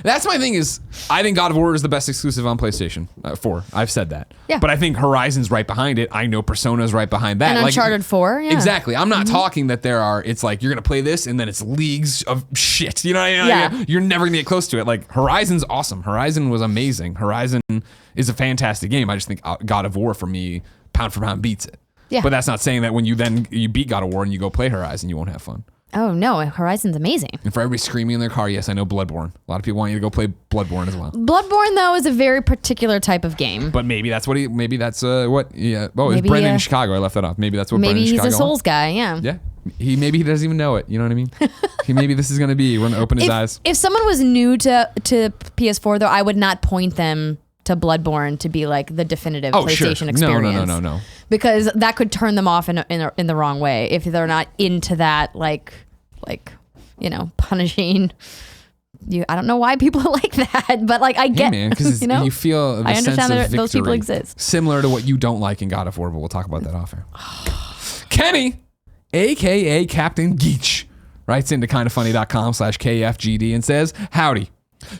A: that's my thing is, I think God of War is the best exclusive on PlayStation 4. I've said that.
B: Yeah.
A: But I think Horizon's right behind it. I know Persona's right behind that.
B: And Uncharted 4, yeah.
A: Exactly. I'm not talking that it's like, you're going to play this and then it's leagues of shit. You know what I mean?
B: Yeah.
A: You're never going to get close to it. Like, Horizon's awesome. Horizon was amazing. Horizon is a fantastic game. I just think God of War, for me, pound for pound beats it.
B: Yeah.
A: But that's not saying that when you beat God of War and you go play Horizon, you won't have fun.
B: Oh, no. Horizon's amazing.
A: And for everybody screaming in their car, yes, I know Bloodborne. A lot of people want you to go play Bloodborne as well.
B: Bloodborne, though, is a very particular type of game.
A: But maybe that's what yeah. Oh, it's Brendan in Chicago. I left that off. Maybe that's what Brendan in Chicago
B: Maybe he's a Souls guy, yeah.
A: Yeah. Maybe he doesn't even know it. You know what I mean? Maybe this is going to be, we're going to open his eyes.
B: If someone was new to PS4, though, I would not point them to Bloodborne to be like the definitive PlayStation experience.
A: No.
B: Because that could turn them off in the wrong way if they're not into that, like punishing you. I don't know why people are like that, but like I get,
A: because you feel the
B: I understand
A: sense of
B: that
A: victory,
B: those people exist.
A: Similar to what you don't like in God of War, but we'll talk about that off air. Kenny, aka CaptGeech, writes into kindafunny.com/KFGD and says, howdy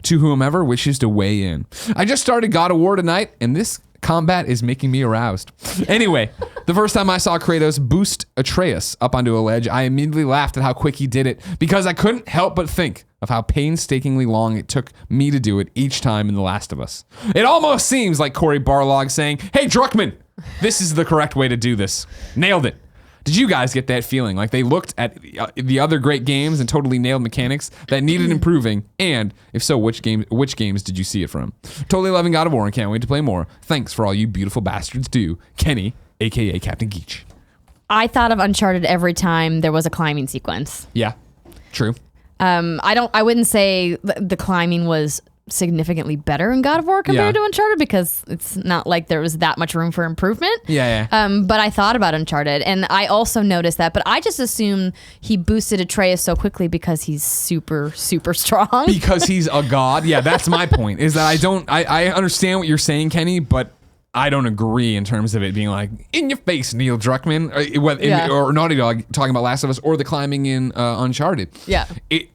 A: to whomever wishes to weigh in. I just started God of War tonight, and this combat is making me aroused. Anyway, the first time I saw Kratos boost Atreus up onto a ledge, I immediately laughed at how quick he did it, because I couldn't help but think of how painstakingly long it took me to do it each time in The Last of Us. It almost seems like Cory Barlog saying, hey, Druckmann, this is the correct way to do this. Nailed it. Did you guys get that feeling? Like they looked at the other great games and totally nailed mechanics that needed improving? And if so, which games did you see it from? Totally loving God of War and can't wait to play more. Thanks for all you beautiful bastards do. Kenny, aka CaptGeech.
B: I thought of Uncharted every time there was a climbing sequence.
A: Yeah, true.
B: I wouldn't say the climbing was significantly better in God of War compared to Uncharted, because it's not like there was that much room for improvement.
A: Yeah.
B: But I thought about Uncharted, and I also noticed that, but I just assumed he boosted Atreus so quickly because he's super, super strong.
A: Because he's a god. Yeah, that's my point, is that I understand what you're saying, Kenny, but I don't agree in terms of it being like, in your face, Neil Druckmann, or Naughty Dog talking about Last of Us, or the climbing in Uncharted.
B: Yeah.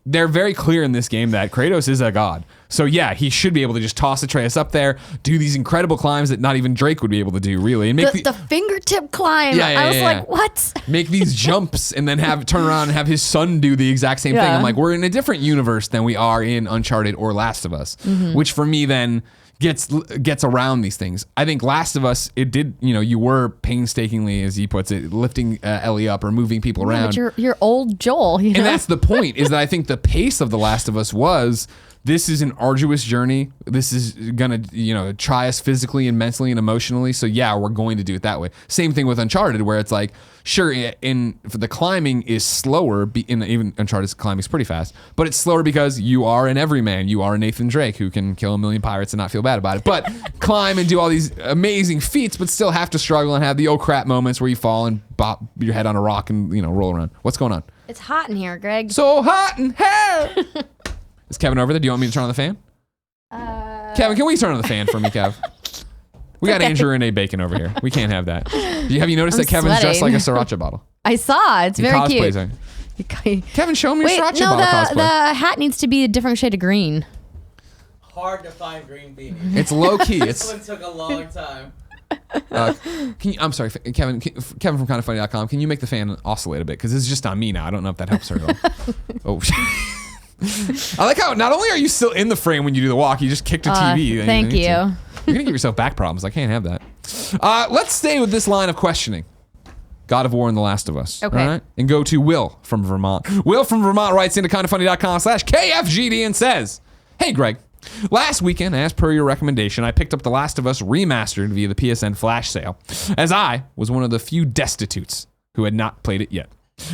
A: They're very clear in this game that Kratos is a god. So yeah, he should be able to just toss Atreus up there, do these incredible climbs that not even Drake would be able to do, really. And make
B: the fingertip climb. I was like, what?
A: Make these jumps and then turn around and have his son do the exact same thing. I'm like, we're in a different universe than we are in Uncharted or Last of Us, which for me then gets around these things. I think Last of Us, it did, you were painstakingly, as he puts it, lifting Ellie up or moving people around.
B: But you're old Joel,
A: And that's the point, is that I think the pace of The Last of Us was this is an arduous journey. This is gonna, try us physically and mentally and emotionally. So yeah, we're going to do it that way. Same thing with Uncharted, where it's like, sure, for the climbing is slower. Even Uncharted's climbing is pretty fast, but it's slower because you are an everyman. You are a Nathan Drake who can kill a million pirates and not feel bad about it. But climb and do all these amazing feats, but still have to struggle and have the oh crap moments where you fall and bop your head on a rock and roll around. What's going on?
B: It's hot in here, Greg.
A: So hot in here. Is Kevin over there? Do you want me to turn on the fan? Kevin, can we turn on the fan for me, Kev? We got Andrew and A Bacon over here. We can't have that. Have you noticed that Kevin's dressed like a sriracha bottle?
B: I saw. It's very cute.
A: Kevin, show me your sriracha bottle cosplay.
B: The hat needs to be a different shade of green.
C: Hard to find green beanies.
A: It's low key.
C: This one took a long time.
A: I'm sorry, Kevin from kindoffunny.com. Can you make the fan oscillate a bit? Because it's just on me now. I don't know if that helps her at all. Oh, I like how not only are you still in the frame when you do the walk, you just kicked a TV.
B: Thank you.
A: You're gonna give yourself back problems. I can't have that. Let's stay with this line of questioning. God of War and The Last of Us.
B: Okay.
A: All right? And go to Will from Vermont. Will from Vermont writes into kindoffunny.com/KFGD and says, "Hey Greg, last weekend, as per your recommendation, I picked up The Last of Us remastered via the PSN flash sale, as I was one of the few destitutes who had not played it yet.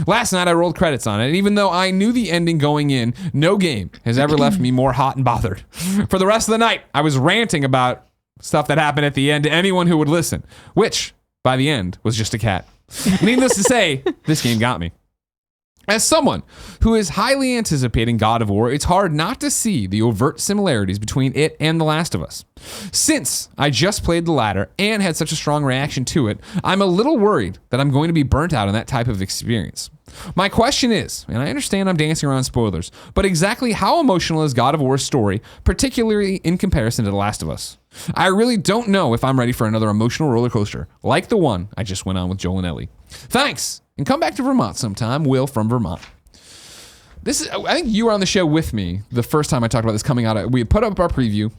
A: Last night I rolled credits on it, and even though I knew the ending going in, no game has ever left me more hot and bothered. For the rest of the night, I was ranting about stuff that happened at the end to anyone who would listen, which, by the end, was just a cat. Needless to say, this game got me. As someone who is highly anticipating God of War, it's hard not to see the overt similarities between it and The Last of Us. Since I just played the latter and had such a strong reaction to it, I'm a little worried that I'm going to be burnt out on that type of experience. My question is, and I understand I'm dancing around spoilers, but exactly how emotional is God of War's story, particularly in comparison to The Last of Us? I really don't know if I'm ready for another emotional roller coaster, like the one I just went on with Joel and Ellie. Thanks! And come back to Vermont sometime. Will from Vermont." I think you were on the show with me the first time I talked about this coming out. We put up our preview,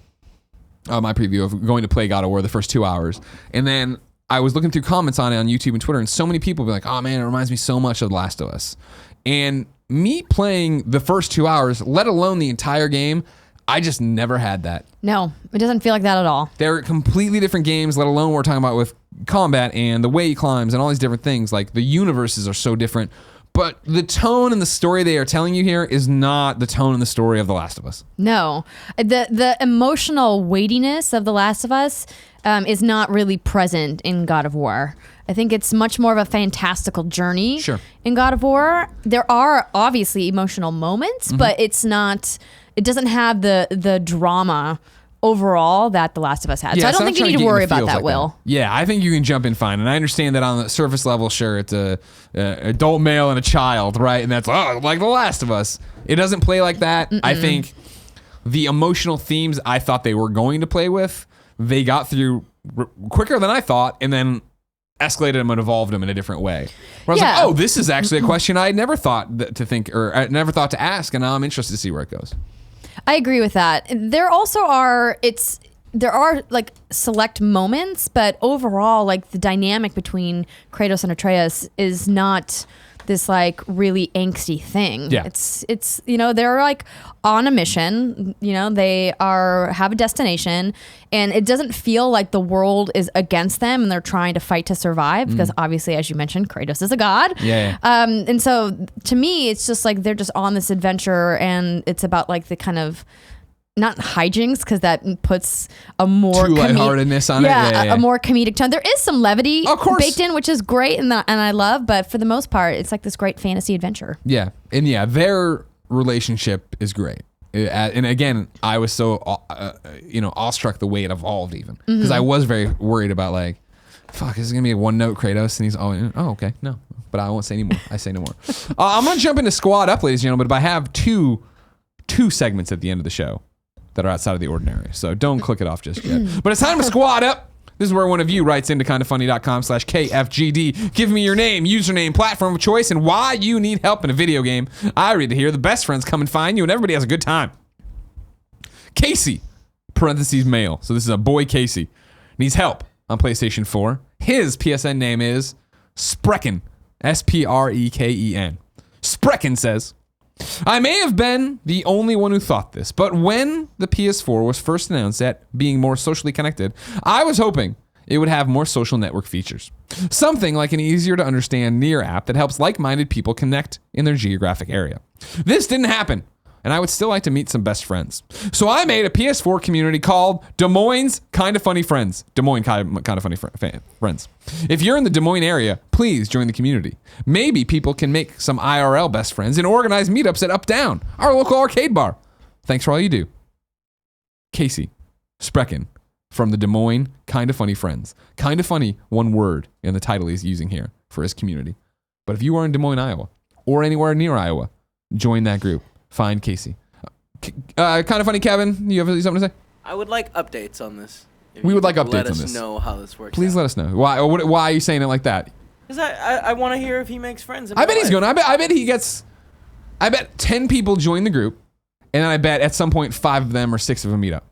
A: my preview of going to play God of War the first 2 hours. And then I was looking through comments on it on YouTube and Twitter, and so many people be like, "Oh man, it reminds me so much of The Last of Us." And me playing the first 2 hours, let alone the entire game, I just never had that.
B: No, it doesn't feel like that at all.
A: They're completely different games, let alone what we're talking about with combat and the way he climbs and all these different things. Like, the universes are so different. But the tone and the story they are telling you here is not the tone and the story of The Last of Us.
B: No. The emotional weightiness of The Last of Us is not really present in God of War. I think it's much more of a fantastical journey in God of War. There are obviously emotional moments, but it's not... It doesn't have the drama overall that The Last of Us had. So I don't think you need to worry about that, Will.
A: Yeah, I think you can jump in fine. And I understand that on the surface level, sure, it's a adult male and a child, right? And that's, like The Last of Us. It doesn't play like that. I think the emotional themes I thought they were going to play with, they got through quicker than I thought, and then escalated them and evolved them in a different way. Where I was like, this is actually a question I had never thought to think, or I never thought to ask, and now I'm interested to see where it goes.
B: I agree with that. There also are like select moments, but overall, like the dynamic between Kratos and Atreus is not this like really angsty thing.
A: Yeah.
B: It's they're like on a mission, they have a destination, and it doesn't feel like the world is against them and they're trying to fight to survive, because obviously, as you mentioned, Kratos is a god.
A: Yeah.
B: And so to me, it's just like they're just on this adventure, and it's about like the kind of not hijinks, because that puts a more
A: lightheartedness on it.
B: Yeah, a more comedic tone. There is some levity
A: of course
B: baked in, which is great, and I love. But for the most part, it's like this great fantasy adventure.
A: Yeah, and their relationship is great. And again, I was so awestruck the way it evolved, even because I was very worried about like, fuck, is it gonna be a one note Kratos? And he's okay, no, but I won't say anymore. I say no more. I'm gonna jump into Squad Up, ladies and gentlemen, but I have two segments at the end of the show that are outside of the ordinary. So don't click it off just yet. But it's time to Squad Up. This is where one of you writes into kindoffunny.com/KFGD. Give me your name, username, platform of choice, and why you need help in a video game. I read to hear the best friends come and find you, and everybody has a good time. Kasey, parentheses male. So this is a boy Kasey. Needs help on PlayStation 4. His PSN name is Spreken. Spreken. Spreken says, I may have been the only one who thought this, but when the PS4 was first announced at being more socially connected, I was hoping it would have more social network features. Something like an easier to understand Near app that helps like-minded people connect in their geographic area. This didn't happen, and I would still like to meet some best friends. So I made a PS4 community called Des Moines Kinda Funny Friends. Des Moines Kinda Funny Friends. If you're in the Des Moines area, please join the community. Maybe people can make some IRL best friends and organize meetups at Up Down, our local arcade bar. Thanks for all you do. Kasey, Spreken, from the Des Moines Kinda Funny Friends. Kinda funny, one word in the title he's using here for his community. But if you are in Des Moines, Iowa, or anywhere near Iowa, join that group. Find Kasey. Kinda funny, Kevin, you have something to say?
C: I would like updates on this. If
A: We
C: you
A: would like
C: could
A: updates on
C: Let us
A: this.
C: know how this works.
A: Please let us know. Why are you saying it like that?
C: Because I want to hear if he makes friends.
A: I bet he's going. I bet he gets. I bet 10 people join the group, and then I bet at some point 5 of them or 6 of them meet up.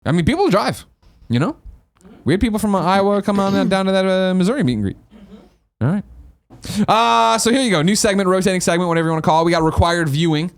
A: I mean, people drive. You know, we had people from Iowa come on down to that Missouri meet and greet. All right. So here you go. New segment, rotating segment, whatever you want to call it. We got required viewing.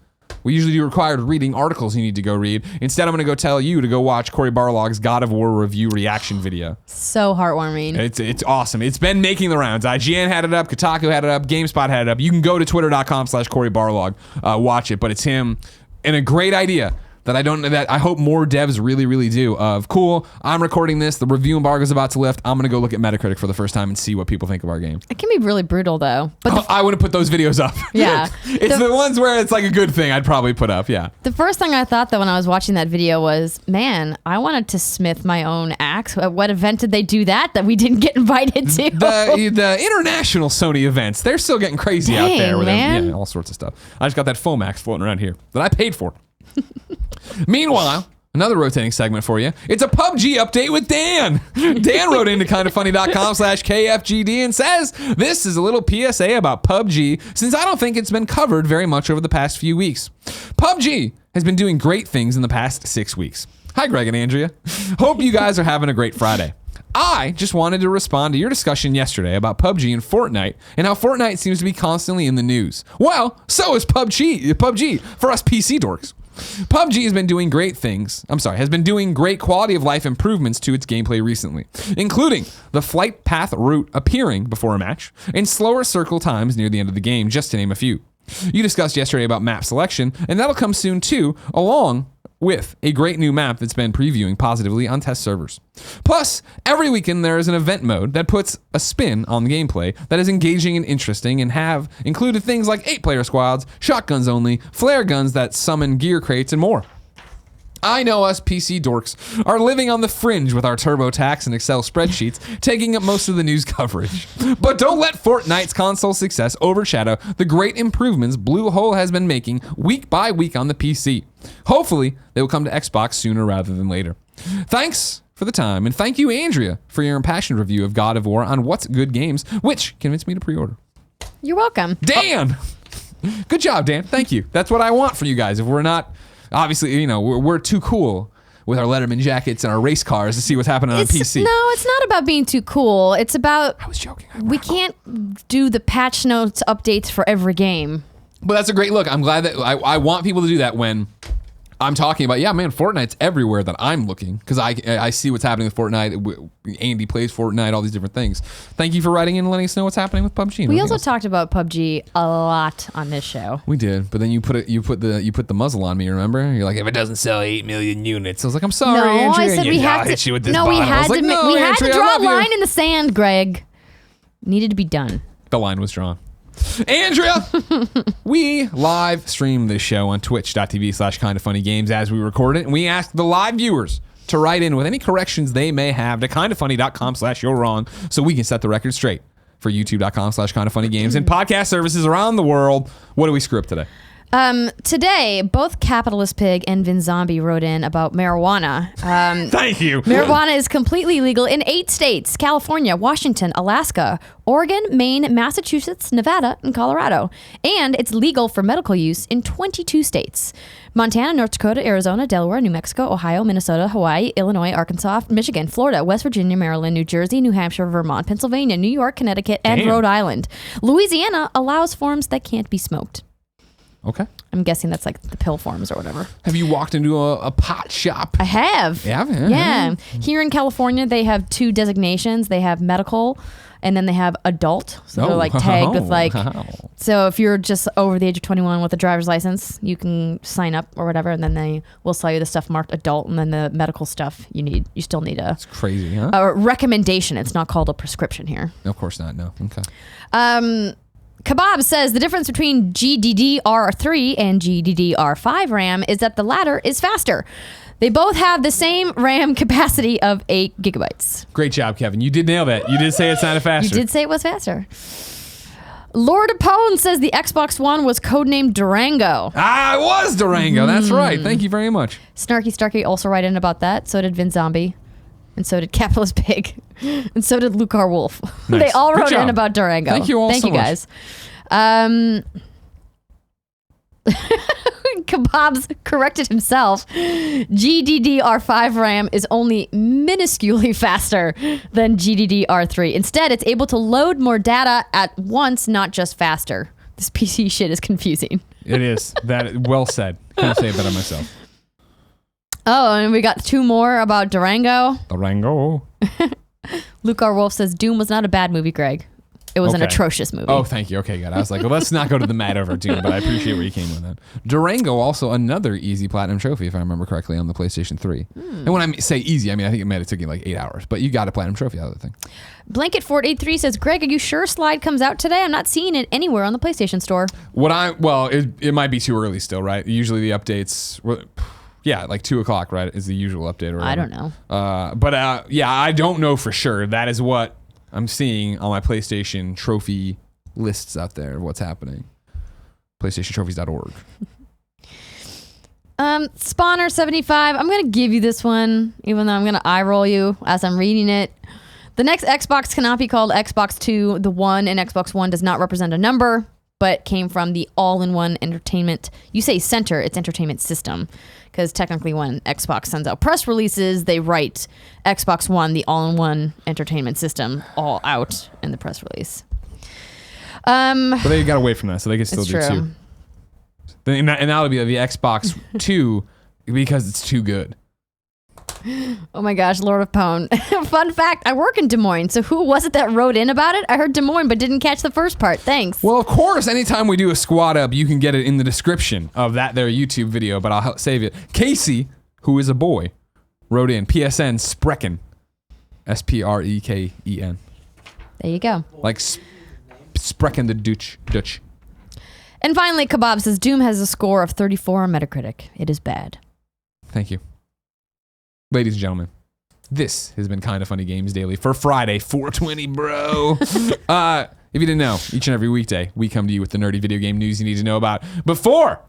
A: We usually do required reading, articles you need to go read. Instead, I'm going to go tell you to go watch Cory Barlog's God of War review reaction video.
B: So heartwarming.
A: It's awesome. It's been making the rounds. IGN had it up. Kotaku had it up. GameSpot had it up. You can go to twitter.com/Cory Barlog, watch it. But it's him and a great idea that I hope more devs really, really do. Cool, I'm recording this. The review embargo is about to lift. I'm going to go look at Metacritic for the first time and see what people think of our game.
B: It can be really brutal, though. But
A: I wouldn't put those videos up.
B: Yeah.
A: It's the ones where it's like a good thing I'd probably put up, yeah.
B: the first thing I thought, though, when I was watching that video was, man, I wanted to smith my own axe. At what event did they do that we didn't get invited to?
A: The international Sony events, they're still getting crazy out there with
B: man.
A: them. Yeah, all sorts of stuff. I just got that foam axe floating around here that I paid for. Meanwhile, another rotating segment for you. It's a PUBG update with Dan. Dan wrote into kindafunny.com/KFGD and says, this is a little PSA about PUBG since I don't think it's been covered very much over the past few weeks. PUBG has been doing great things in the past 6 weeks. Hi, Greg and Andrea. Hope you guys are having a great Friday. I just wanted to respond to your discussion yesterday about PUBG and Fortnite and how Fortnite seems to be constantly in the news. Well, so is PUBG for us PC dorks. PUBG has been doing great quality of life improvements to its gameplay recently, including the flight path route appearing before a match and slower circle times near the end of the game, just to name a few. You discussed yesterday about map selection, and that'll come soon too, along with a great new map that's been previewing positively on test servers. Plus, every weekend there is an event mode that puts a spin on the gameplay that is engaging and interesting and have included things like 8-player squads, shotguns only, flare guns that summon gear crates, and more. I know us PC dorks are living on the fringe with our TurboTax and Excel spreadsheets, taking up most of the news coverage. But don't let Fortnite's console success overshadow the great improvements Bluehole has been making week by week on the PC. Hopefully, they will come to Xbox sooner rather than later. Thanks for the time, and thank you, Andrea, for your impassioned review of God of War on What's Good Games, which convinced me to pre-order.
B: You're welcome.
A: Dan! Good job, Dan. Thank you. That's what I want for you guys. If we're not... Obviously, you know, we're too cool with our Letterman jackets and our race cars to see what's happening on PC.
B: No, it's not about being too cool. It's about...
A: I was joking.
B: We can't do the patch notes updates for every game.
A: But that's a great look. I'm glad that I want people to do that when I'm talking about, yeah, man, Fortnite's everywhere that I'm looking because I see what's happening with Fortnite. Andy plays Fortnite, all these different things. Thank you for writing in and letting us know what's happening with PUBG.
B: We also talked about PUBG a lot on this show.
A: We did, but then you put the muzzle on me. Remember? You're like, if it doesn't sell 8 million units, I was like, I'm sorry,
B: No,
A: Andrea.
B: I said we had to.
A: Hit you with this
B: No, we
A: bottle. I
B: had
A: was like,
B: to.
A: no,
B: We had to
A: Andrea, I
B: draw a
A: love you.
B: line in the sand, Greg. Needed to be done.
A: The line was drawn. Andrea, we live stream this show on twitch.tv/kindafunnygames as we record it, and we ask the live viewers to write in with any corrections they may have to kindafunny.com/you're wrong so we can set the record straight for youtube.com/kindafunnygames and podcast services around the world. What do we screw up today?
B: Today, both Capitalist Pig and Vin Zombie wrote in about marijuana.
A: Thank you.
B: Marijuana is completely legal in 8 states: California, Washington, Alaska, Oregon, Maine, Massachusetts, Nevada, and Colorado. And it's legal for medical use in 22 states: Montana, North Dakota, Arizona, Delaware, New Mexico, Ohio, Minnesota, Hawaii, Illinois, Arkansas, Michigan, Florida, West Virginia, Maryland, New Jersey, New Hampshire, Vermont, Pennsylvania, New York, Connecticut, and
A: Damn.
B: Rhode Island. Louisiana allows forms that can't be smoked.
A: Okay.
B: I'm guessing that's like the pill forms or whatever.
A: Have you walked into a pot shop?
B: I have. Yeah. Here in California, they have 2 designations. They have medical, and then they have adult. So they're like tagged with like. So if you're just over the age of 21 with a driver's license, you can sign up or whatever, and then they will sell you the stuff marked adult, and then the medical stuff you still need
A: It's crazy, huh?
B: a recommendation. It's not called a prescription here.
A: Of course not. No. Okay.
B: Kebab says the difference between GDDR3 and GDDR5 RAM is that the latter is faster. They both have the same RAM capacity of 8 gigabytes.
A: Great job, Kevin. You did nail that. You did say it sounded faster.
B: You did say it was faster. Lord Apone says the Xbox One was codenamed Durango.
A: It was Durango. That's right. Thank you very much.
B: Snarky Starkey also wrote in about that. So did Vin Zombie. And so did Capitalist Pig. And so did Lucar Wolf.
A: Nice.
B: They all
A: Good
B: wrote
A: job.
B: in about Durango.
A: Thank you all
B: Thank
A: so
B: you guys. Kebabs corrected himself. GDDR5 RAM is only minusculely faster than GDDR3. Instead, it's able to load more data at once, not just faster. This PC shit is confusing.
A: It is. That well said. Couldn't say it better myself.
B: Oh, and we got 2 more about Durango.
A: Durango.
B: Lucar Wolf says Doom was not a bad movie, Greg. It was an
A: Okay.
B: atrocious movie.
A: Oh, thank you. Okay, good. I was like, well, let's not go to the mat over Doom, but I appreciate where you came with that. Durango, also another easy platinum trophy, if I remember correctly, on the PlayStation 3. And when I say easy, I mean, I think it might have taken like 8 hours, but you got a platinum trophy out of the thing.
B: Blanket 483 says, Greg, are you sure Slide comes out today? I'm not seeing it anywhere on the PlayStation Store.
A: It might be too early still, right? Usually the updates, yeah, like 2 o'clock, right, is the usual update. Or whatever.
B: I don't know.
A: Yeah, I don't know for sure. That is what I'm seeing on my PlayStation trophy lists out there of what's happening. PlayStationTrophies.org.
B: Spawner75, I'm going to give you this one, even though I'm going to eye roll you as I'm reading it. The next Xbox cannot be called Xbox 2. The 1 in Xbox One does not represent a number, but came from the all-in-one entertainment. You say center, it's entertainment system. Because technically when Xbox sends out press releases, they write Xbox One, the all-in-one entertainment system, all out in the press release.
A: But they got away from that, so they can still do
B: true.
A: 2. And that'll be the Xbox 2 because it's too good.
B: Oh my gosh, Lord of Pone. Fun fact, I work in Des Moines, so who was it that wrote in about it? I heard Des Moines, but didn't catch the first part. Thanks.
A: Well, of course, anytime we do a squad up, you can get it in the description of that there YouTube video, but I'll save it. Kasey, who is a boy, wrote in PSN Spreken. Spreken.
B: There you go.
A: Like Spreken the Dutch.
B: And finally, Kebab says Doom has a score of 34 on Metacritic. It is bad.
A: Thank you. Ladies and gentlemen, this has been Kinda Funny Games Daily for Friday, 4/20, bro. If you didn't know, each and every weekday, we come to you with the nerdy video game news you need to know about before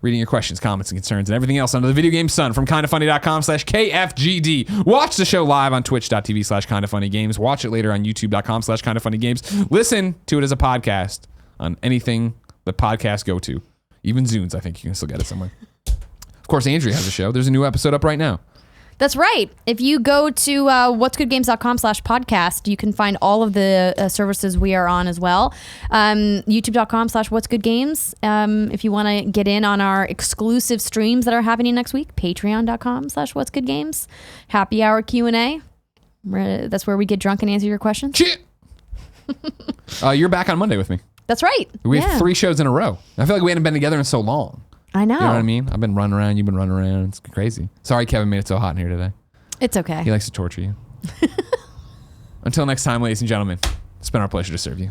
A: reading your questions, comments, and concerns, and everything else under the Video Game Sun from kindafunny.com/KFGD. Watch the show live on twitch.tv/kindafunnygames. Watch it later on youtube.com/kindafunnygames. Listen to it as a podcast on anything the podcasts go to. Even Zunes, I think you can still get it somewhere. Of course, Andrea has a show. There's a new episode up right now.
B: That's right. If you go to whatsgoodgames.com/podcast, you can find all of the services we are on as well. YouTube.com/whatsgoodgames. If you want to get in on our exclusive streams that are happening next week, Patreon.com/whatsgoodgames. Happy hour Q&A. That's where we get drunk and answer your questions.
A: Shit. You're back on Monday with me.
B: That's right.
A: We have 3 shows in a row. I feel like we hadn't been together in so long.
B: I know.
A: You know what I mean? I've been running around. You've been running around. It's crazy. Sorry, Kevin made it so hot in here today.
B: It's okay.
A: He likes to torture you. Until next time, ladies and gentlemen, it's been our pleasure to serve you.